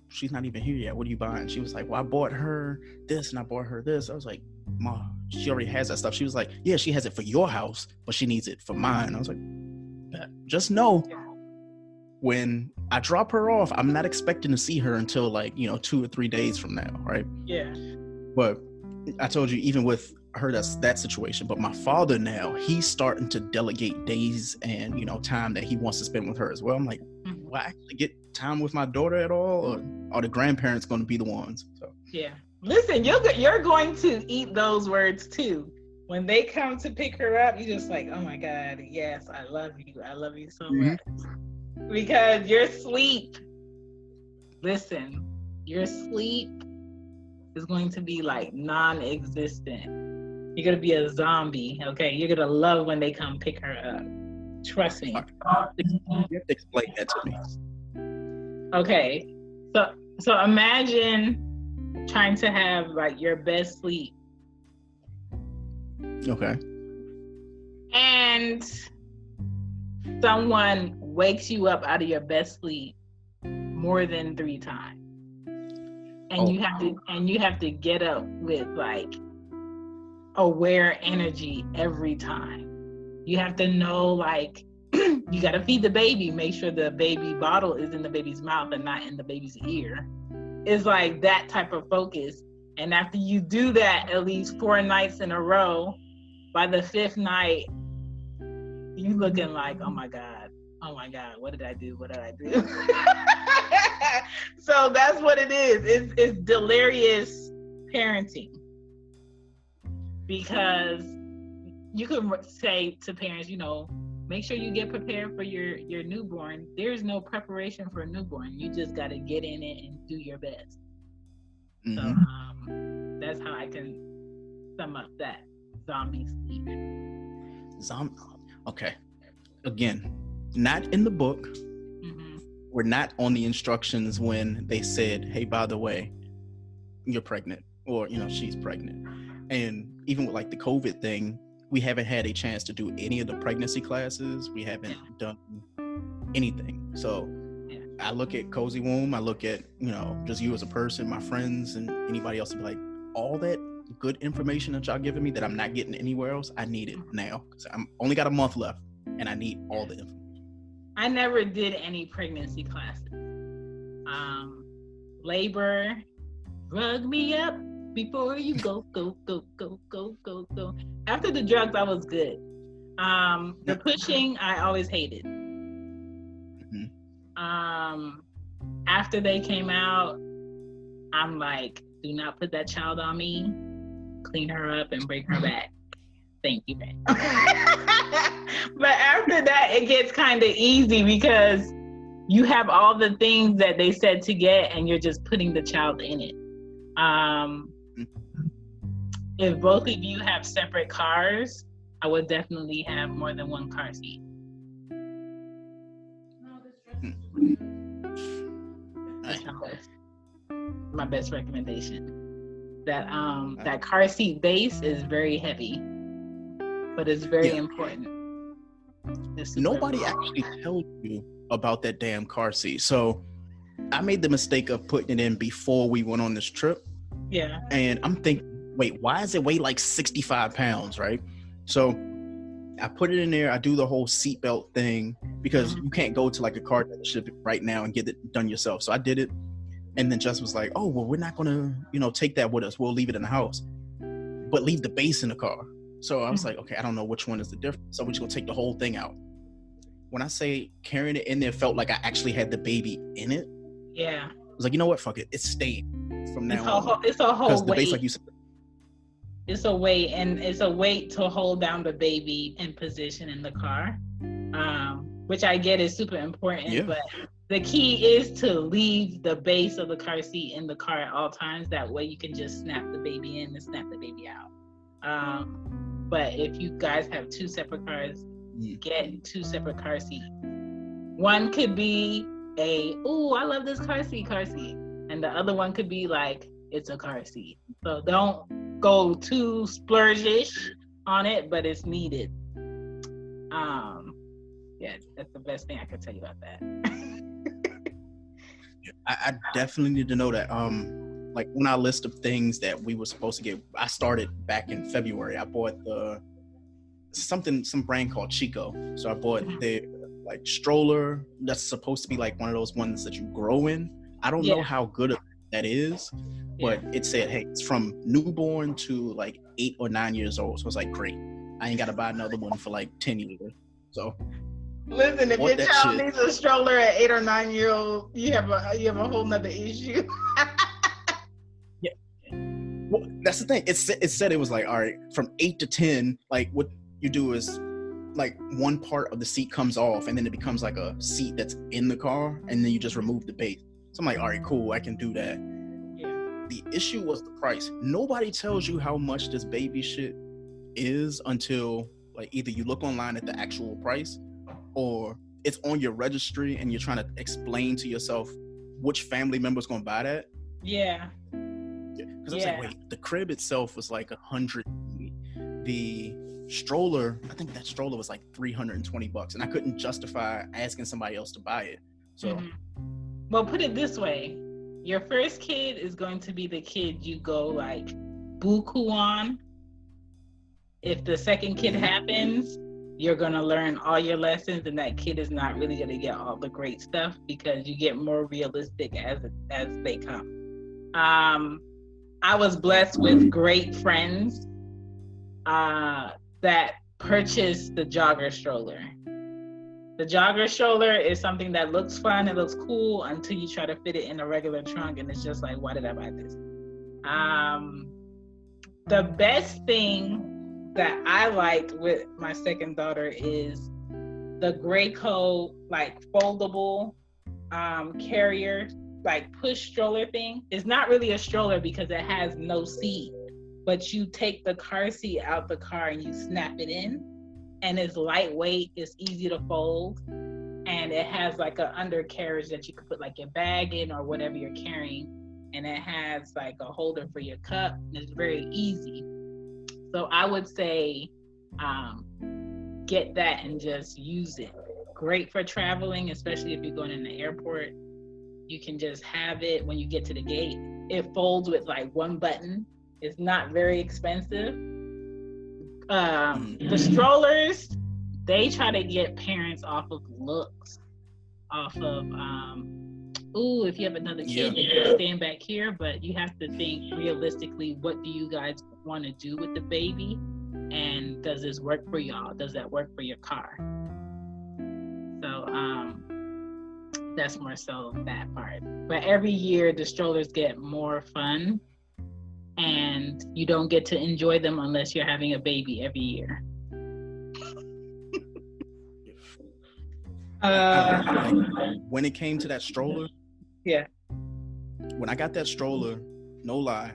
she's not even here yet. What are you buying? She was like, well, I bought her this and I bought her this. I was like, Ma, she already has that stuff. She was like, yeah, she has it for your house, but she needs it for mine. I was like, just know, when I drop her off, I'm not expecting to see her until like, 2 or 3 days from now, right? Yeah. But I told you, even with her, that's that situation. But my father now, he's starting to delegate days and, time that he wants to spend with her as well. I'm like, will I actually get time with my daughter at all? Or are the grandparents going to be the ones? So yeah. Listen, you're going to eat those words too. When they come to pick her up, you're just like, oh my God, yes, I love you. I love you so much. Because your sleep, listen, your sleep is going to be like non-existent. You're going to be a zombie, okay? You're going to love when they come pick her up. Trust me. You have to explain that to me. Okay. So imagine trying to have like your best sleep. Okay. And someone wakes you up out of your best sleep more than 3 times. And you have to get up with like aware energy every time. You have to know, like, you got to feed the baby, make sure the baby bottle is in the baby's mouth and not in the baby's ear. It's like that type of focus. And after you do that at least 4 nights in a row, by the 5th night, you looking like, oh my God, what did I do? So that's what it is. It's delirious parenting. Because you could say to parents, make sure you get prepared for your newborn. There's no preparation for a newborn. You just got to get in it and do your best. So that's how I can sum up that zombie sleep. Okay. Again, not in the book. We're not on the instructions when they said, hey, by the way, you're pregnant, or, she's pregnant. And even with like the COVID thing, we haven't had a chance to do any of the pregnancy classes. We haven't done anything. So I look at Cozy Womb, I look at, just you as a person, my friends, and anybody else to be like, all that good information that y'all giving me that I'm not getting anywhere else, I need it now. Because I'm only got a month left and I need all the information. I never did any pregnancy classes. Labor, drug me up before you go. After the drugs, I was good. The pushing, I always hated. After they came out, I'm like, do not put that child on me. Clean her up and bring her back. Thank you, man. But after that, it gets kind of easy because you have all the things that they said to get, and you're just putting the child in it. If both of you have separate cars, I would definitely have more than one car seat. That's my best recommendation. That car seat base is very heavy, but it's very important. Nobody actually tells you about that damn car seat. So I made the mistake of putting it in before we went on this trip. Yeah. And I'm thinking, wait, why does it weigh like 65 pounds, right? So I put it in there. I do the whole seatbelt thing because you can't go to like a car dealership right now and get it done yourself. So I did it. And then Jess was like, oh, well, we're not going to, take that with us. We'll leave it in the house, but leave the base in the car. So I was like, okay, I don't know which one is the difference. So we're just going to take the whole thing out. When I say carrying it in there felt like I actually had the baby in it. Yeah. I was like, you know what? Fuck it. It stayed from now on. It's a whole weight. The base, like you said, it's a weight, and it's a weight to hold down the baby in position in the car, which I get is super important. Yeah. But the key is to leave the base of the car seat in the car at all times. That way you can just snap the baby in and snap the baby out. But if you guys have two separate cars, get two separate car seats. One could be I love this car seat. And the other one could be like, it's a car seat. So don't go too splurge-ish on it, but it's needed. Yeah, that's the best thing I could tell you about that. I definitely need to know that. Like on our list of things that we were supposed to get, I started back in February. I bought some brand called Chico. So I bought the like stroller that's supposed to be like one of those ones that you grow in. I don't know how good that is, but it said, hey, it's from newborn to like 8 or 9 years old. So it's like, great. I ain't got to buy another one for like 10 years. So listen, if your child needs a stroller at 8 or 9 years old, you have a whole nother issue. Yeah. Well, that's the thing. It said it was like, all right, from 8 to 10, like what you do is like one part of the seat comes off and then it becomes like a seat that's in the car and then you just remove the base. So I'm like, all right, cool, I can do that. Yeah. The issue was the price. Nobody tells you how much this baby shit is until like either you look online at the actual price or it's on your registry and you're trying to explain to yourself which family member's gonna buy that. Yeah. Because I was like, wait, the crib itself was like $100. The stroller, I think that stroller was like $320, and I couldn't justify asking somebody else to buy it. So, well, put it this way: your first kid is going to be the kid you go like buku on. If the second kid happens, you're gonna learn all your lessons, and that kid is not really gonna get all the great stuff because you get more realistic as they come. I was blessed with great friends that purchased the jogger stroller. The jogger stroller is something that looks fun, it looks cool until you try to fit it in a regular trunk and it's just like, why did I buy this? The best thing that I liked with my second daughter is the Graco like foldable carrier, like push stroller thing. It's not really a stroller because it has no seat, but you take the car seat out the car and you snap it in, and it's lightweight, it's easy to fold, and it has like an undercarriage that you can put like your bag in or whatever you're carrying, and it has like a holder for your cup, and it's very easy. So I would say get that and just use it. Great for traveling, especially if you're going in the airport. You can just have it when you get to the gate. It folds with like one button. It's not very expensive. The strollers, they try to get parents off of looks, off of, if you have another kid, you can stand back here, but you have to think realistically, what do you guys want to do with the baby? And does this work for y'all? Does that work for your car? So that's more so that part. But every year the strollers get more fun, and you don't get to enjoy them unless you're having a baby every year. When it came to that stroller, when I got that stroller, no lie,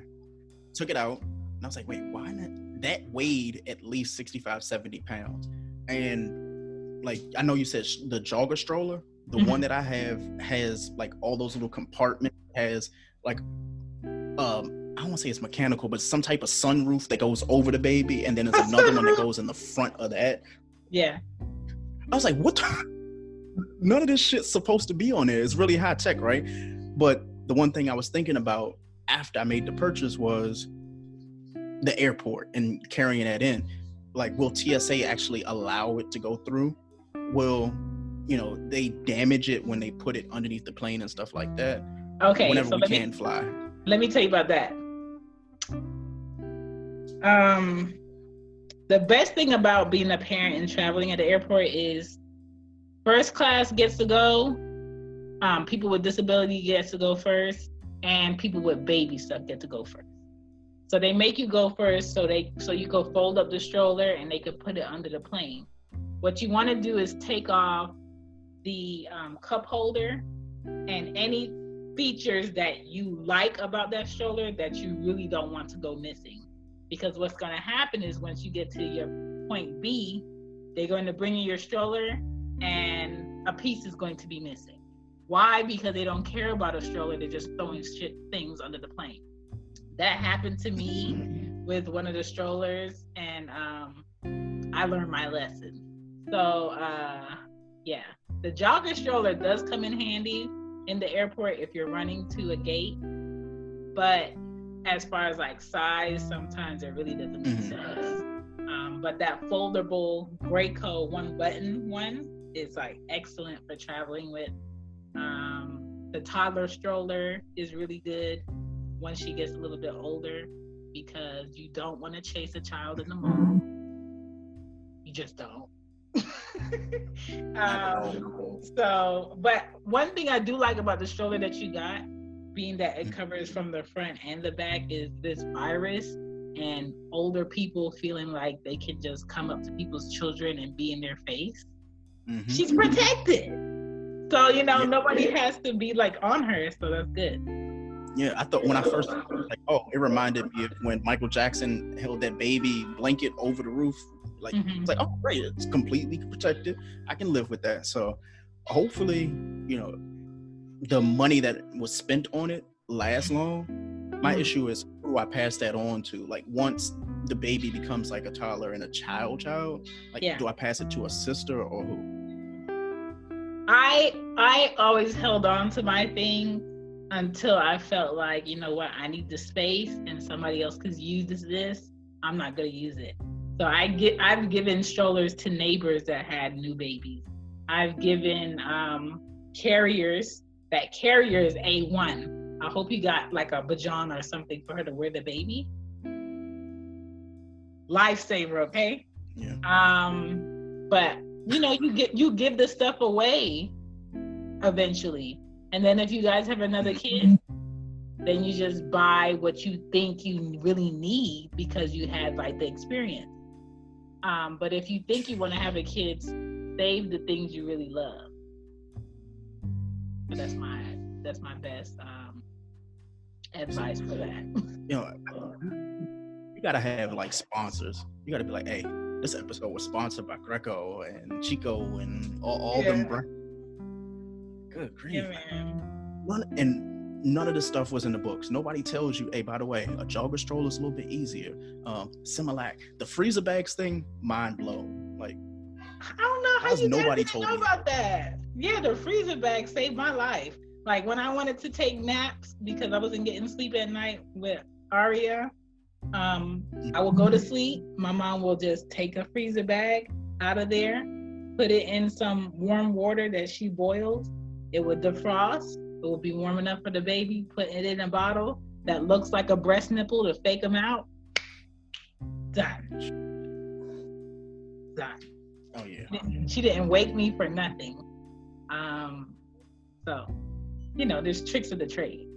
took it out, and I was like, wait, why not? That weighed at least 65, 70 pounds. And like, I know you said the jogger stroller, the one that I have has like all those little compartments, has like, I don't want to say it's mechanical, but some type of sunroof that goes over the baby, and then there's another one that goes in the front of that. Yeah. I was like, what? None of this shit's supposed to be on there. It's really high tech, right? But the one thing I was thinking about after I made the purchase was the airport and carrying that in. Like, will TSA actually allow it to go through? Will, they damage it when they put it underneath the plane and stuff like that? Okay, whenever so we can fly. Let me tell you about that. The best thing about being a parent and traveling at the airport is first class gets to go. People with disability gets to go first, and people with baby stuff get to go first. So they make you go first, so you go fold up the stroller and they can put it under the plane. What you want to do is take off the cup holder and any features that you like about that stroller that you really don't want to go missing. Because what's going to happen is once you get to your point B, they're going to bring you your stroller and a piece is going to be missing. Why? Because they don't care about a stroller. They're just throwing things under the plane. That happened to me with one of the strollers, and I learned my lesson. So, yeah, the jogger stroller does come in handy in the airport if you're running to a gate. But as far as like size, sometimes it really doesn't make sense. But that foldable Graco one button one is like excellent for traveling with. The toddler stroller is really good once she gets a little bit older, because you don't want to chase a child in the mall. You just don't. But one thing I do like about the stroller that you got, being that it covers from the front and the back, is this virus and older people feeling like they can just come up to people's children and be in their face. She's protected. So, nobody has to be like on her. So that's good. Yeah, I thought when I first it reminded me of when Michael Jackson held that baby blanket over the roof. Like, it's like, oh, great, it's completely protected. I can live with that. So hopefully, the money that was spent on it lasts long. My issue is, who do I pass that on to? Like, once the baby becomes like a toddler and a child, do I pass it to a sister or who? I always held on to my thing until I felt like, you know what, I need the space and somebody else could use this. I'm not going to use it. So I've given strollers to neighbors that had new babies. I've given carriers. That carrier is A1. I hope you got like a bajon or something for her to wear the baby. Lifesaver, okay? Yeah. But you give the stuff away eventually. And then if you guys have another kid, then you just buy what you think you really need because you had like the experience. But if you think you want to have a kid, save the things you really love. But that's my best advice for that. You gotta have like sponsors. You gotta be like, hey, this episode was sponsored by Greco and Chico and all them. Good grief. Yeah, man. None of this stuff was in the books. Nobody tells you, hey, by the way, a jogger stroller is a little bit easier. Similac, the freezer bags thing, mind blown. Like, I don't know how you nobody guys told know me about that. Yeah, the freezer bag saved my life. Like when I wanted to take naps because I wasn't getting sleep at night with Aria, I will go to sleep. My mom will just take a freezer bag out of there, put it in some warm water that she boils. It would defrost. It will be warm enough for the baby. Put it in a bottle that looks like a breast nipple to fake them out. Done. Oh yeah. She didn't wake me for nothing. So, there's tricks of the trade.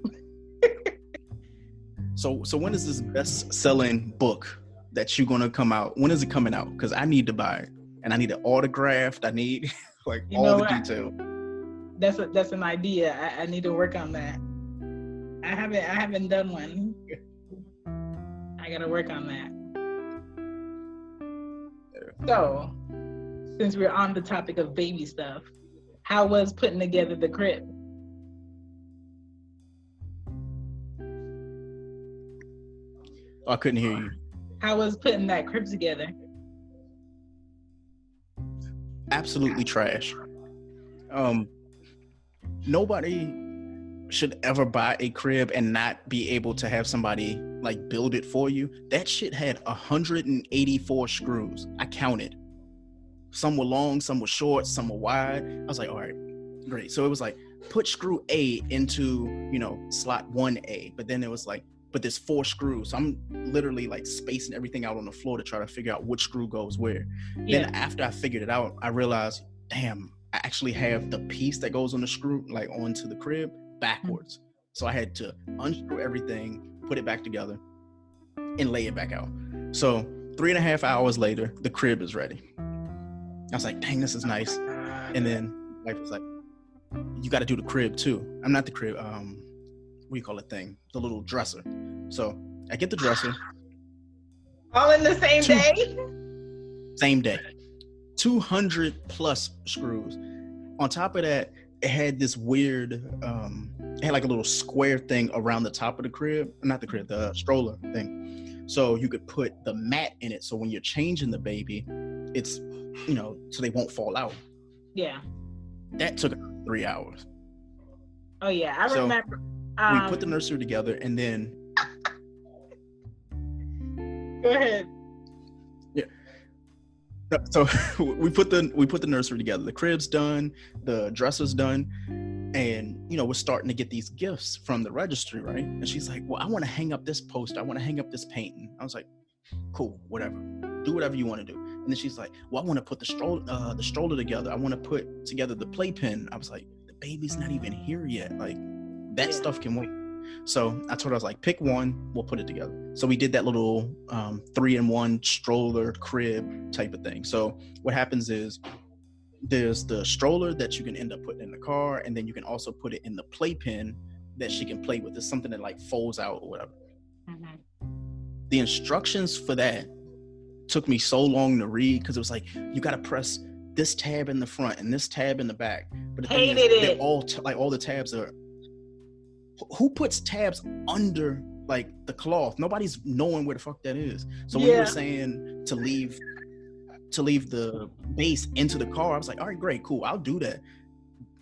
So when is this best-selling book that you're gonna come out? When is it coming out? Because I need to buy it, and I need it autographed. I need like all the detail. That's an idea. I need to work on that. I haven't done one. I gotta work on that. So, since we're on the topic of baby stuff, how was putting together the crib? I couldn't hear you. How was putting that crib together? Absolutely trash. Nobody should ever buy a crib and not be able to have somebody like build it for you, that shit had 184 screws. I counted. Some were long, some were short, some were wide. I was like, all right, great. So it was like, put screw A into, slot 1A. But then it was like, but there's 4 screws. So I'm literally like spacing everything out on the floor to try to figure out which screw goes where. Yeah. Then after I figured it out, I realized, damn, I actually have the piece that goes on the screw, like onto the crib, backwards. So I had to unscrew everything, put it back together, and lay it back out. So 3.5 hours later, the crib is ready. I was like, dang, this is nice. And then my wife was like, you got to do the crib too. I'm not the crib. What do you call it thing? The little dresser. So I get the dresser. All in the same day? Same day. 200 plus screws. On top of that, it had this weird, it had like a little square thing around the top of the crib. Not the crib, the stroller thing. So you could put the mat in it. So when you're changing the baby, it's, so they won't fall out. Yeah. That took 3 hours. Oh yeah, I remember. We put the nursery together and then. Go ahead. Yeah. So we put the nursery together. The crib's done, the dresser's done, and we're starting to get these gifts from the registry, right? And she's like, "Well, I want to hang up this poster. I want to hang up this painting." I was like, "Cool, whatever. Do whatever you want to do." And then she's like, "Well, I want to put the stroller together. I want to put together the playpen." I was like, "The baby's not even here yet. Like, that stuff can wait." So I told her, I was like, "Pick one, we'll put it together." So we did that little 3-in-1 stroller crib type of thing. So what happens is there's the stroller that you can end up putting in the car, and then you can also put it in the playpen that she can play with. It's something that like folds out or whatever. Mm-hmm. The instructions for that took me so long to read because it was like, you got to press this tab in the front and this tab in the back. But the thing is, they're all all the tabs are. Who puts tabs under like the cloth? Nobody's knowing where the fuck that is. So when you were saying to leave the base into the car, I was like, all right, great, cool, I'll do that.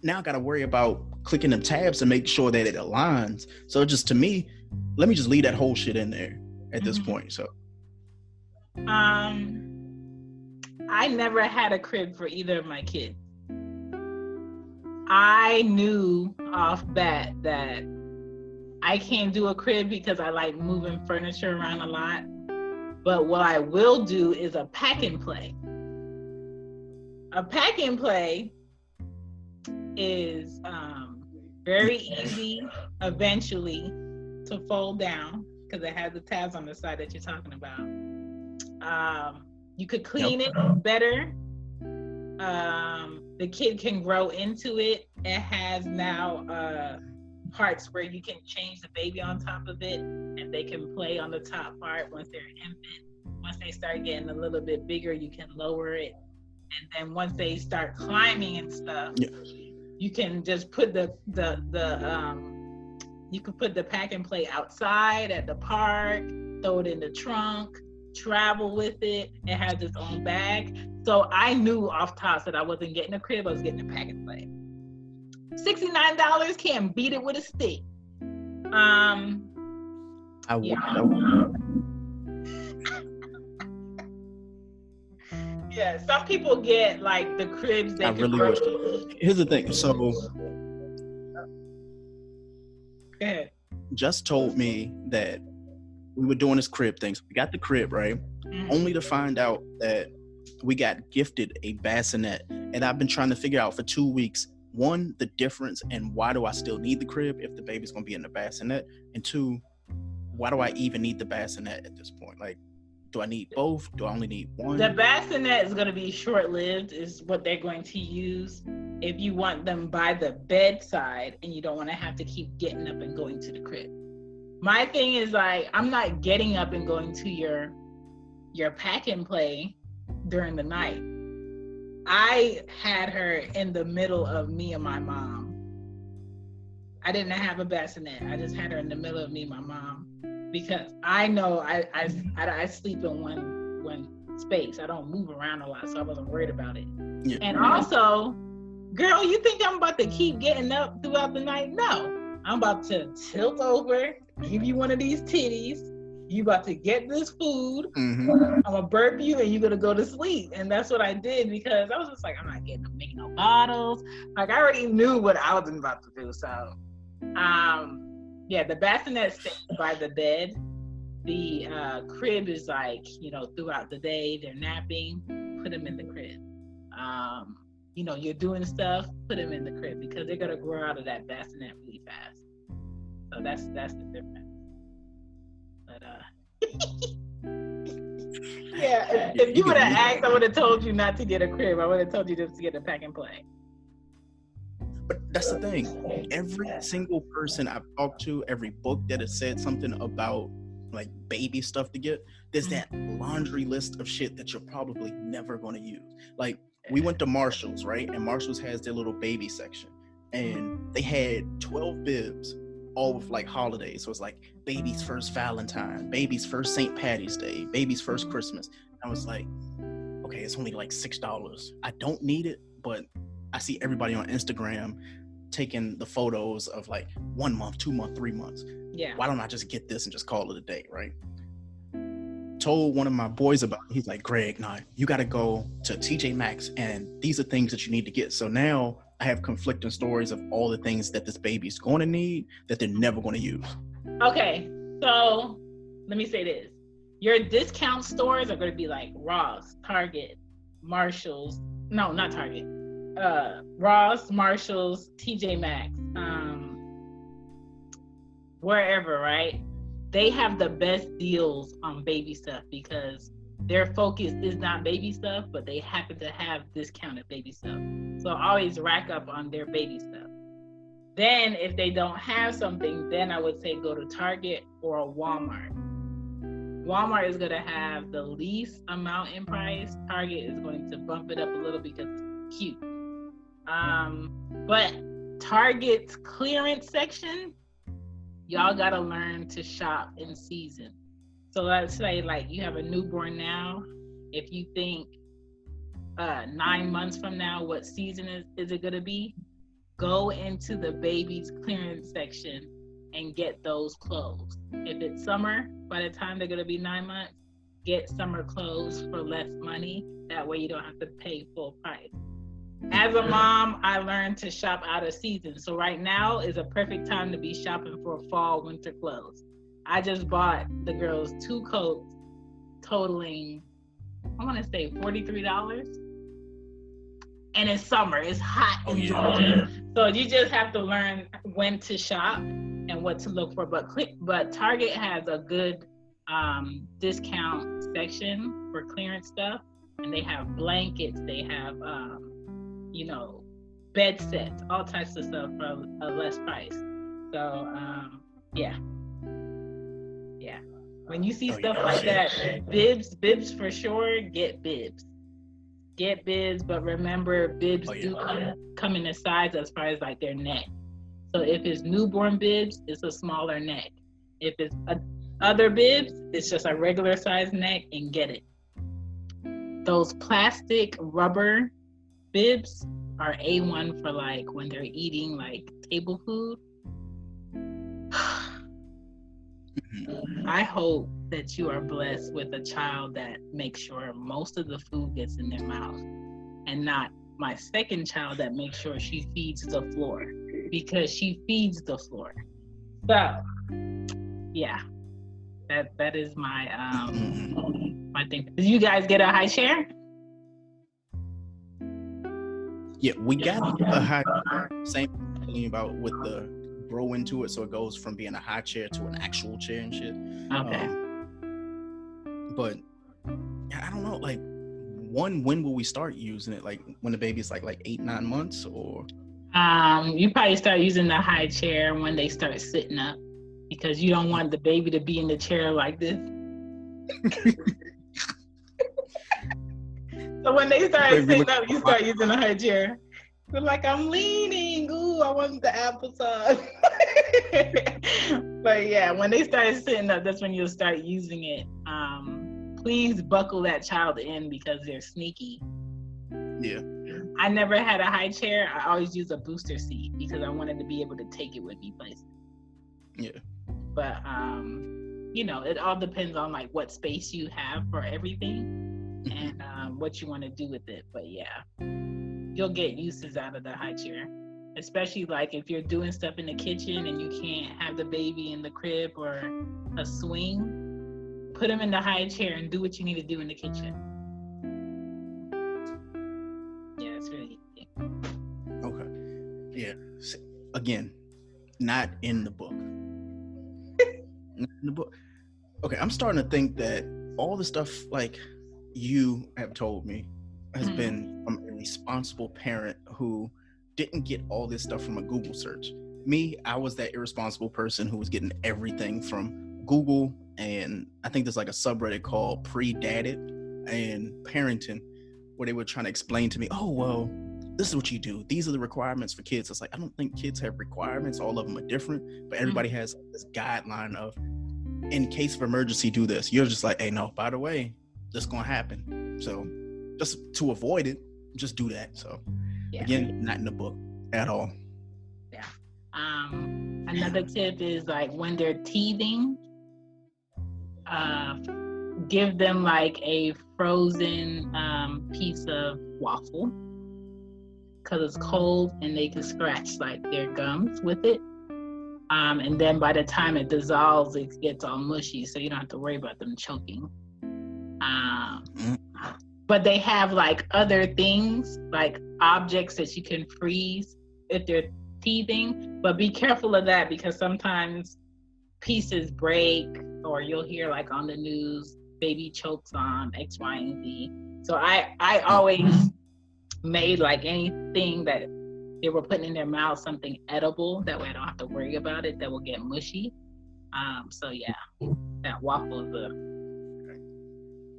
Now I got to worry about clicking them tabs to make sure that it aligns. So just to me, let me just leave that whole shit in there at this point. So I never had a crib for either of my kids. I knew off bat that I can't do a crib because I like moving furniture around a lot. But what I will do is a pack and play. A pack and play is very easy eventually to fold down because it has the tabs on the side that you're talking about. You could clean it better. The kid can grow into it. It has now parts where you can change the baby on top of it, and they can play on the top part once they're infant. Once they start getting a little bit bigger, you can lower it, and then once they start climbing and stuff, you can just put you can put the pack and play outside at the park, throw it in the trunk, travel with it. It has its own bag. So I knew off top that I wasn't getting a crib, I was getting a pack and play. $69, can't beat it with a stick. I would. Yeah, some people get like the cribs that I really wish. Here's the thing. So go ahead. Just told me that we were doing this crib thing. So we got the crib, right? Mm-hmm. Only to find out that we got gifted a bassinet. And I've been trying to figure out for 2 weeks, one, the difference, and why do I still need the crib if the baby's going to be in the bassinet? And two, why do I even need the bassinet at this point? Like, do I need both? Do I only need one? The bassinet is going to be short-lived, is what they're going to use if you want them by the bedside and you don't want to have to keep getting up and going to the crib. My thing is like, I'm not getting up and going to your pack and play during the night. I had her in the middle of me and my mom. I didn't have a bassinet. I just had her in the middle of me and my mom because I know I sleep in one space. I don't move around a lot, so I wasn't worried about it. Yeah. And also, girl, you think I'm about to keep getting up throughout the night? No, I'm about to tilt over, give you one of these titties. You about to get this food. Mm-hmm. I'm gonna burp you, and you're gonna go to sleep. And that's what I did, because I was just like, I'm not making no bottles. Like, I already knew what I was about to do. So, yeah, the bassinet stays by the bed. The crib is like, throughout the day they're napping. Put them in the crib. You're doing stuff. Put them in the crib, because they're gonna grow out of that bassinet really fast. So that's the difference. But yeah, if you would have asked, I would have told you not to get a crib. I would have told you just to get a pack and play. But that's the thing. Every single person I've talked to, every book that has said something about like baby stuff to get, there's that laundry list of shit that you're probably never going to use. Like, we went to Marshall's, right? And Marshall's has their little baby section, and they had 12 bibs, all with like holidays. So it's like baby's first Valentine, baby's first St. Patty's Day, baby's first Christmas. I was like, okay, it's only like $6. I don't need it, but I see everybody on Instagram taking the photos of like 1 month, 2 months, 3 months. Yeah. Why don't I just get this and just call it a day, right? Told one of my boys about it. He's like, Greg, nah, you got to go to TJ Maxx, and these are things that you need to get. So now I have conflicting stories of all the things that this baby's going to need that they're never going to use. Okay, so let me say this. Your discount stores are going to be like Ross, Target, Marshalls. No, not Target. Ross, Marshalls, TJ Maxx, wherever, right? They have the best deals on baby stuff, because their focus is not baby stuff, but they happen to have discounted baby stuff. So always rack up on their baby stuff. Then if they don't have something, then I would say go to Target or a Walmart. Walmart is going to have the least amount in price. Target is going to bump it up a little because it's cute. But Target's clearance section, y'all got to learn to shop in season. So let's say like you have a newborn now. If you think 9 months from now, what season is it going to be? Go into the baby's clearance section and get those clothes. If it's summer, by the time they're going to be 9 months, get summer clothes for less money. That way you don't have to pay full price. As a mom, I learned to shop out of season. So right now is a perfect time to be shopping for fall, winter clothes. I just bought the girls 2 coats totaling, I want to say $43. And it's summer, it's hot in Georgia. So you just have to learn when to shop and what to look for. But Target has a good discount section for clearance stuff. And they have blankets, they have, bed sets, all types of stuff for a less price. So, yeah. When you see stuff like that, bibs for sure, get bibs. Get bibs, but remember, bibs do come in a size as far as like their neck. So if it's newborn bibs, it's a smaller neck. If it's other bibs, it's just a regular size neck, and get it. Those plastic rubber bibs are A1 for like when they're eating like table food. I hope that you are blessed with a child that makes sure most of the food gets in their mouth, and not my second child that makes sure she feeds the floor, because she feeds the floor. So, yeah, that is my my thing. Did you guys get a high chair? Yeah, we got a high chair. Same thing about with the grow into it, so it goes from being a high chair to an actual chair and shit. Okay. But I don't know, like, when will we start using it? Like when the baby's like 8-9 months, or you probably start using the high chair when they start sitting up, because you don't want the baby to be in the chair like this. So when they start sitting up, you start using the high chair. But like, I'm leaning. Ooh, I want the applesauce. But yeah, when they start sitting up, that's when you'll start using it. Please buckle that child in, because they're sneaky. Yeah. I never had a high chair. I always use a booster seat because I wanted to be able to take it with me places. Yeah. But it all depends on like what space you have for everything and what you want to do with it. But yeah, you'll get uses out of the high chair, especially like if you're doing stuff in the kitchen and you can't have the baby in the crib or a swing. Put them in the high chair and do what you need to do in the kitchen. Yeah, it's really easy. Okay. Yeah. Again, not in the book. Not in the book. Okay, I'm starting to think that all the stuff like you have told me has been from a responsible parent who didn't get all this stuff from a Google search. Me, I was that irresponsible person who was getting everything from Google, and I think there's like a subreddit called Pre-Dadded and Parenting, where they were trying to explain to me, oh, well, this is what you do. These are the requirements for kids. It's like, I don't think kids have requirements. All of them are different, but everybody has this guideline of, in case of emergency, do this. You're just like, hey, no, by the way, this is going to happen. So just to avoid it, just do that. So again, not in the book at all. Yeah. Another tip is like when they're teething, give them like a frozen piece of waffle because it's cold and they can scratch like their gums with it. And then by the time it dissolves, it gets all mushy, so you don't have to worry about them choking. But they have like other things, like objects that you can freeze if they're teething. But be careful of that because sometimes pieces break, or you'll hear like on the news, baby chokes on X, Y, and Z. So I always made like anything that they were putting in their mouth something edible. That way I don't have to worry about it. That will get mushy. So yeah, that waffle is a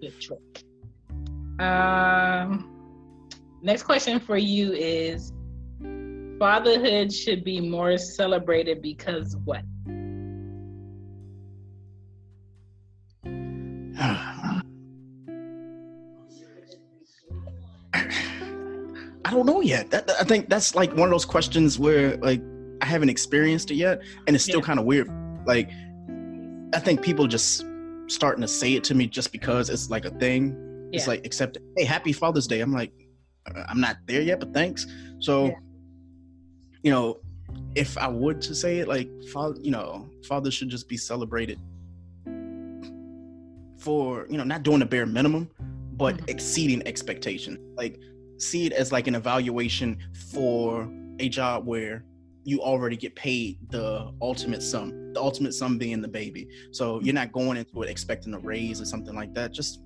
good trick. Next question for you is, fatherhood should be more celebrated because what? I don't know yet. I think that's like one of those questions where like I haven't experienced it yet, and it's still kind of weird. Like I think people just starting to say it to me just because it's like a thing. It's like, accept, hey, happy Father's Day. I'm like, I'm not there yet, but thanks. So, if I would to say it, like, fathers should just be celebrated for, not doing the bare minimum, but exceeding expectation. Like, see it as like an evaluation for a job where you already get paid the ultimate sum being the baby. So you're not going into it expecting a raise or something like that. Just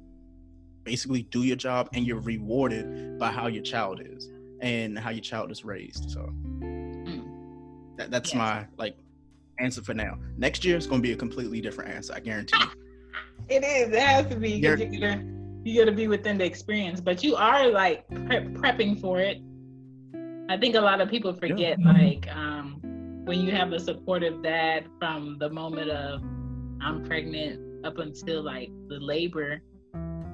basically do your job, and you're rewarded by how your child is and how your child is raised. So that's my like answer for now. Next year it's going to be a completely different answer, I guarantee you. It is. It has to be. You gotta be within the experience, but you are like prepping for it. I think a lot of people forget, like when you have a supportive dad from the moment of I'm pregnant up until like the labor,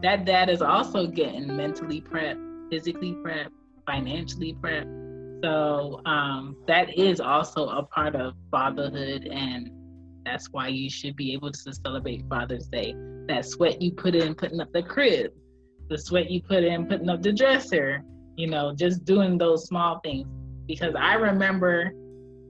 that dad is also getting mentally prepped, physically prepped, financially prepped. So that is also a part of fatherhood, and that's why you should be able to celebrate Father's Day. That sweat you put in putting up the crib, the sweat you put in putting up the dresser, just doing those small things. Because I remember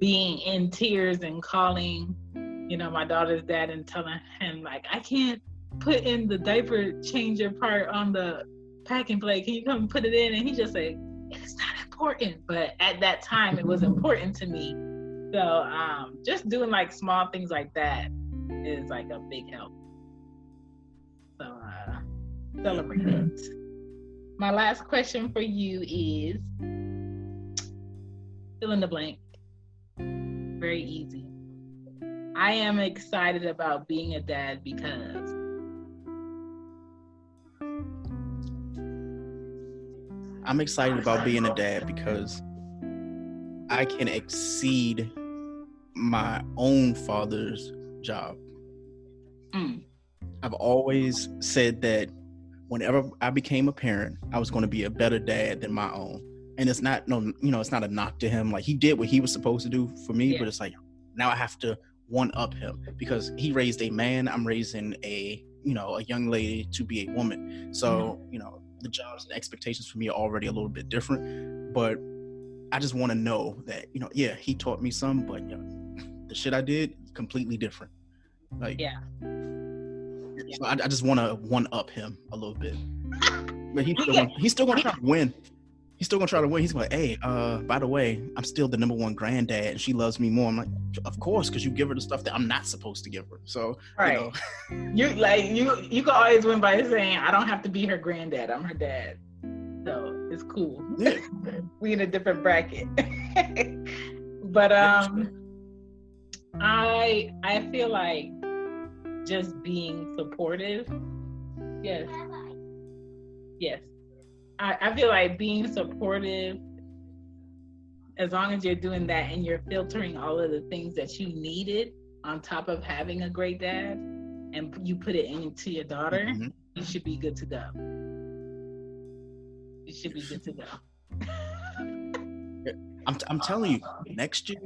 being in tears and calling, my daughter's dad and telling him, like, I can't put in the diaper changer part on the packing plate. Can you come put it in? And he just said, it's not important. But at that time, it was important to me. So just doing like small things like that is like a big help. So celebrate it. My last question for you is fill in the blank. Very easy. I am excited about being a dad because I'm excited about being a dad because I can exceed my own father's job. I've always said that whenever I became a parent, I was going to be a better dad than my own. And it's not, it's not a knock to him. Like, he did what he was supposed to do for me, but it's like, now I have to one up him because he raised a man. I'm raising a young lady to be a woman. So the jobs and expectations for me are already a little bit different. But I just want to know that he taught me some, but the shit I did completely different. Like so I just want to one up him a little bit. But he's still gonna try to win. He's still gonna try to win. He's like, hey, by the way, I'm still the number one granddad, and she loves me more. I'm like, of course, because you give her the stuff that I'm not supposed to give her. So, right. You can always win by saying, I don't have to be her granddad. I'm her dad. So it's cool. Yeah. We in a different bracket. But I feel like just being supportive. Yes. I feel like being supportive, as long as you're doing that and you're filtering all of the things that you needed on top of having a great dad, and you put it into your daughter, you should be good to go. You should be good to go. I'm telling you, next year,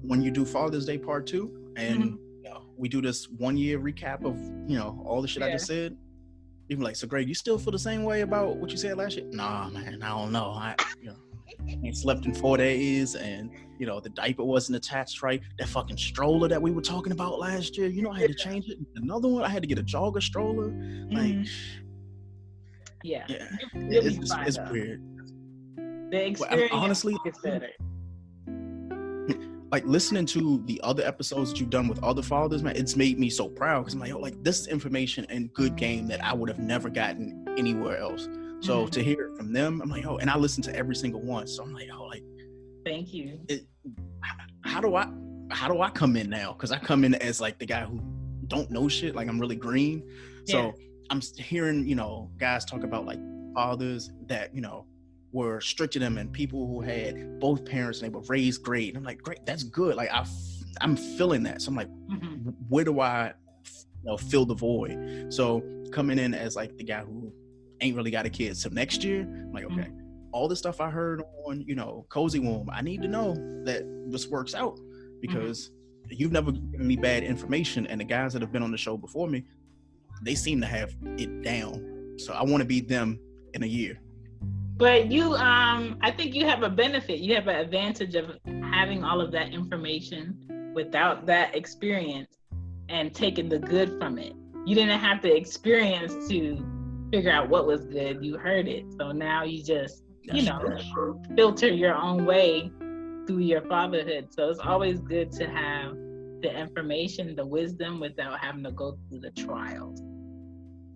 when you do Father's Day Part 2, and we do this 1 year recap of all the shit I just said. Even like, so Greg, you still feel the same way about what you said last year? Nah, man, I don't know. I ain't slept in 4 days, and the diaper wasn't attached right. That fucking stroller that we were talking about last year, I had to change it. Another one, I had to get a jogger stroller. Like, it's weird. The experience honestly is better. Like listening to the other episodes that you've done with other fathers, man, it's made me so proud because I'm like, like this is information and good game that I would have never gotten anywhere else. So to hear it from them, I'm like, and I listen to every single one. So I'm like, thank you. How do I come in now? Because I come in as like the guy who don't know shit. Like I'm really green. So I'm hearing, guys talk about like fathers that, were strict to them and people who had both parents and they were raised great. And I'm like, great, that's good. Like I'm feeling that. So I'm like, where do I fill the void? So coming in as like the guy who ain't really got a kid. So next year, I'm like, okay, all the stuff I heard on, Cozy Womb, I need to know that this works out because you've never given me bad information. And the guys that have been on the show before me, they seem to have it down. So I want to be them in a year. But you, I think you have a benefit. You have an advantage of having all of that information without that experience and taking the good from it. You didn't have to experience to figure out what was good. You heard it. So now you just, filter your own way through your fatherhood. So it's always good to have the information, the wisdom without having to go through the trials.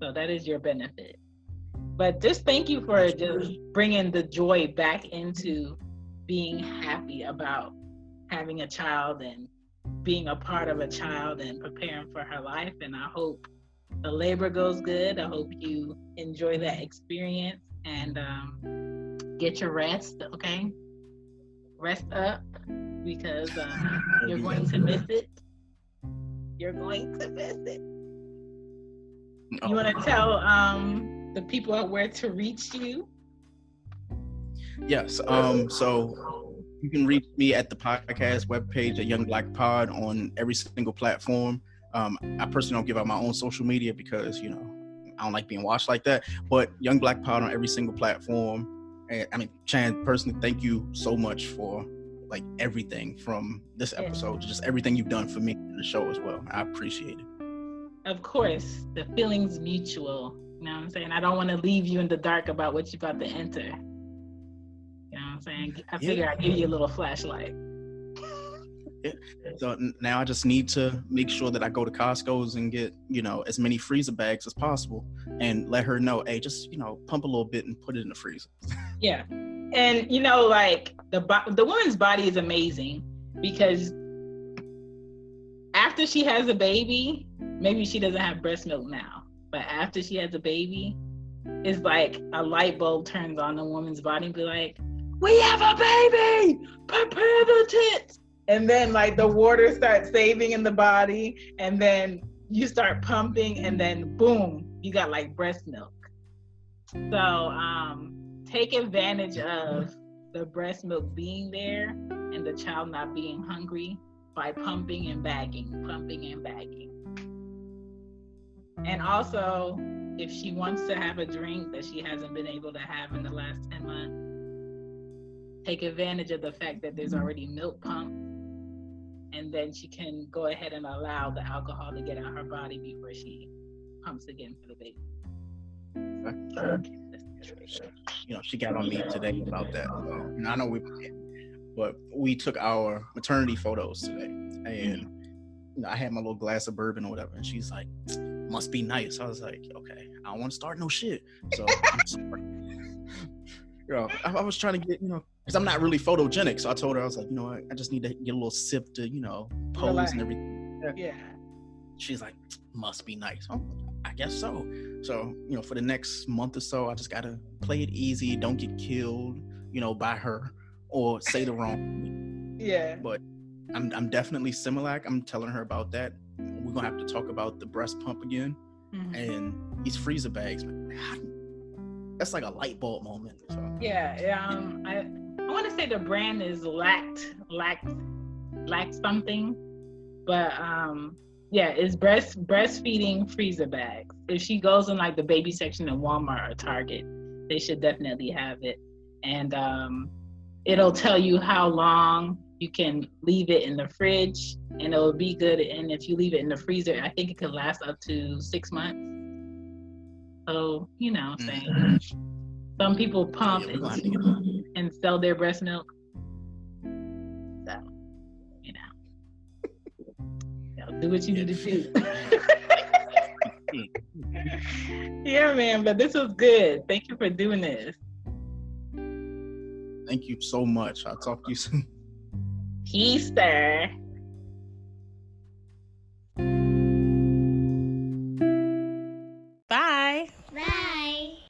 So that is your benefit. But just thank you for just bringing the joy back into being happy about having a child and being a part of a child and preparing for her life. And I hope the labor goes good. I hope you enjoy that experience and get your rest, okay? Rest up because you're going to miss it. You're going to miss it. You want to tell the people where to reach you? Yes. So you can reach me at the podcast webpage at Young Black Pod on every single platform. I personally don't give out my own social media because, I don't like being watched like that. But Young Black Pod on every single platform. And I mean, Chan, personally, thank you so much for like everything from this episode to just everything you've done for me in the show as well. I appreciate it. Of course, the feeling's mutual. You know what I'm saying? I don't want to leave you in the dark about what you're about to enter. You know what I'm saying? I figure I'd give you a little flashlight. Yeah. So now I just need to make sure that I go to Costco's and get, as many freezer bags as possible and let her know, hey, just, pump a little bit and put it in the freezer. Yeah. And, like the woman's body is amazing because after she has a baby, maybe she doesn't have breast milk now. But after she has a baby, it's like a light bulb turns on the woman's body and be like, we have a baby! Prepare the tits! And then like the water starts saving in the body and then you start pumping and then boom, you got like breast milk. So take advantage of the breast milk being there and the child not being hungry by pumping and bagging. And also, if she wants to have a drink that she hasn't been able to have in the last 10 months, take advantage of the fact that there's already milk pumped, and then she can go ahead and allow the alcohol to get out her body before she pumps again for the baby. She got on me today about that. And I know but we took our maternity photos today, and I had my little glass of bourbon or whatever, and she's like, "Must be nice." I was like, "Okay, I don't want to start no shit." So, I'm sorry. I was trying to get, because I'm not really photogenic. So I told her, I was like, I just need to get a little sip to, pose and everything. Yeah. She's like, "Must be nice." Oh, I guess so. So, for the next month or so, I just gotta play it easy. Don't get killed, by her or say the wrong thing. Yeah. But I'm definitely Similac. I'm telling her about that. We're gonna have to talk about the breast pump again, and these freezer bags. That's like a light bulb moment. So. Yeah. I want to say the brand is lact something, but it's breastfeeding freezer bags. If she goes in like the baby section in Walmart or Target, they should definitely have it, and it'll tell you how long you can leave it in the fridge, and it'll be good. And if you leave it in the freezer, I think it could last up to 6 months. So, saying some people pump and sell their breast milk. So, do what you need to do. Yeah, man, but this was good. Thank you for doing this. Thank you so much. I'll talk to you soon. Peace, sir.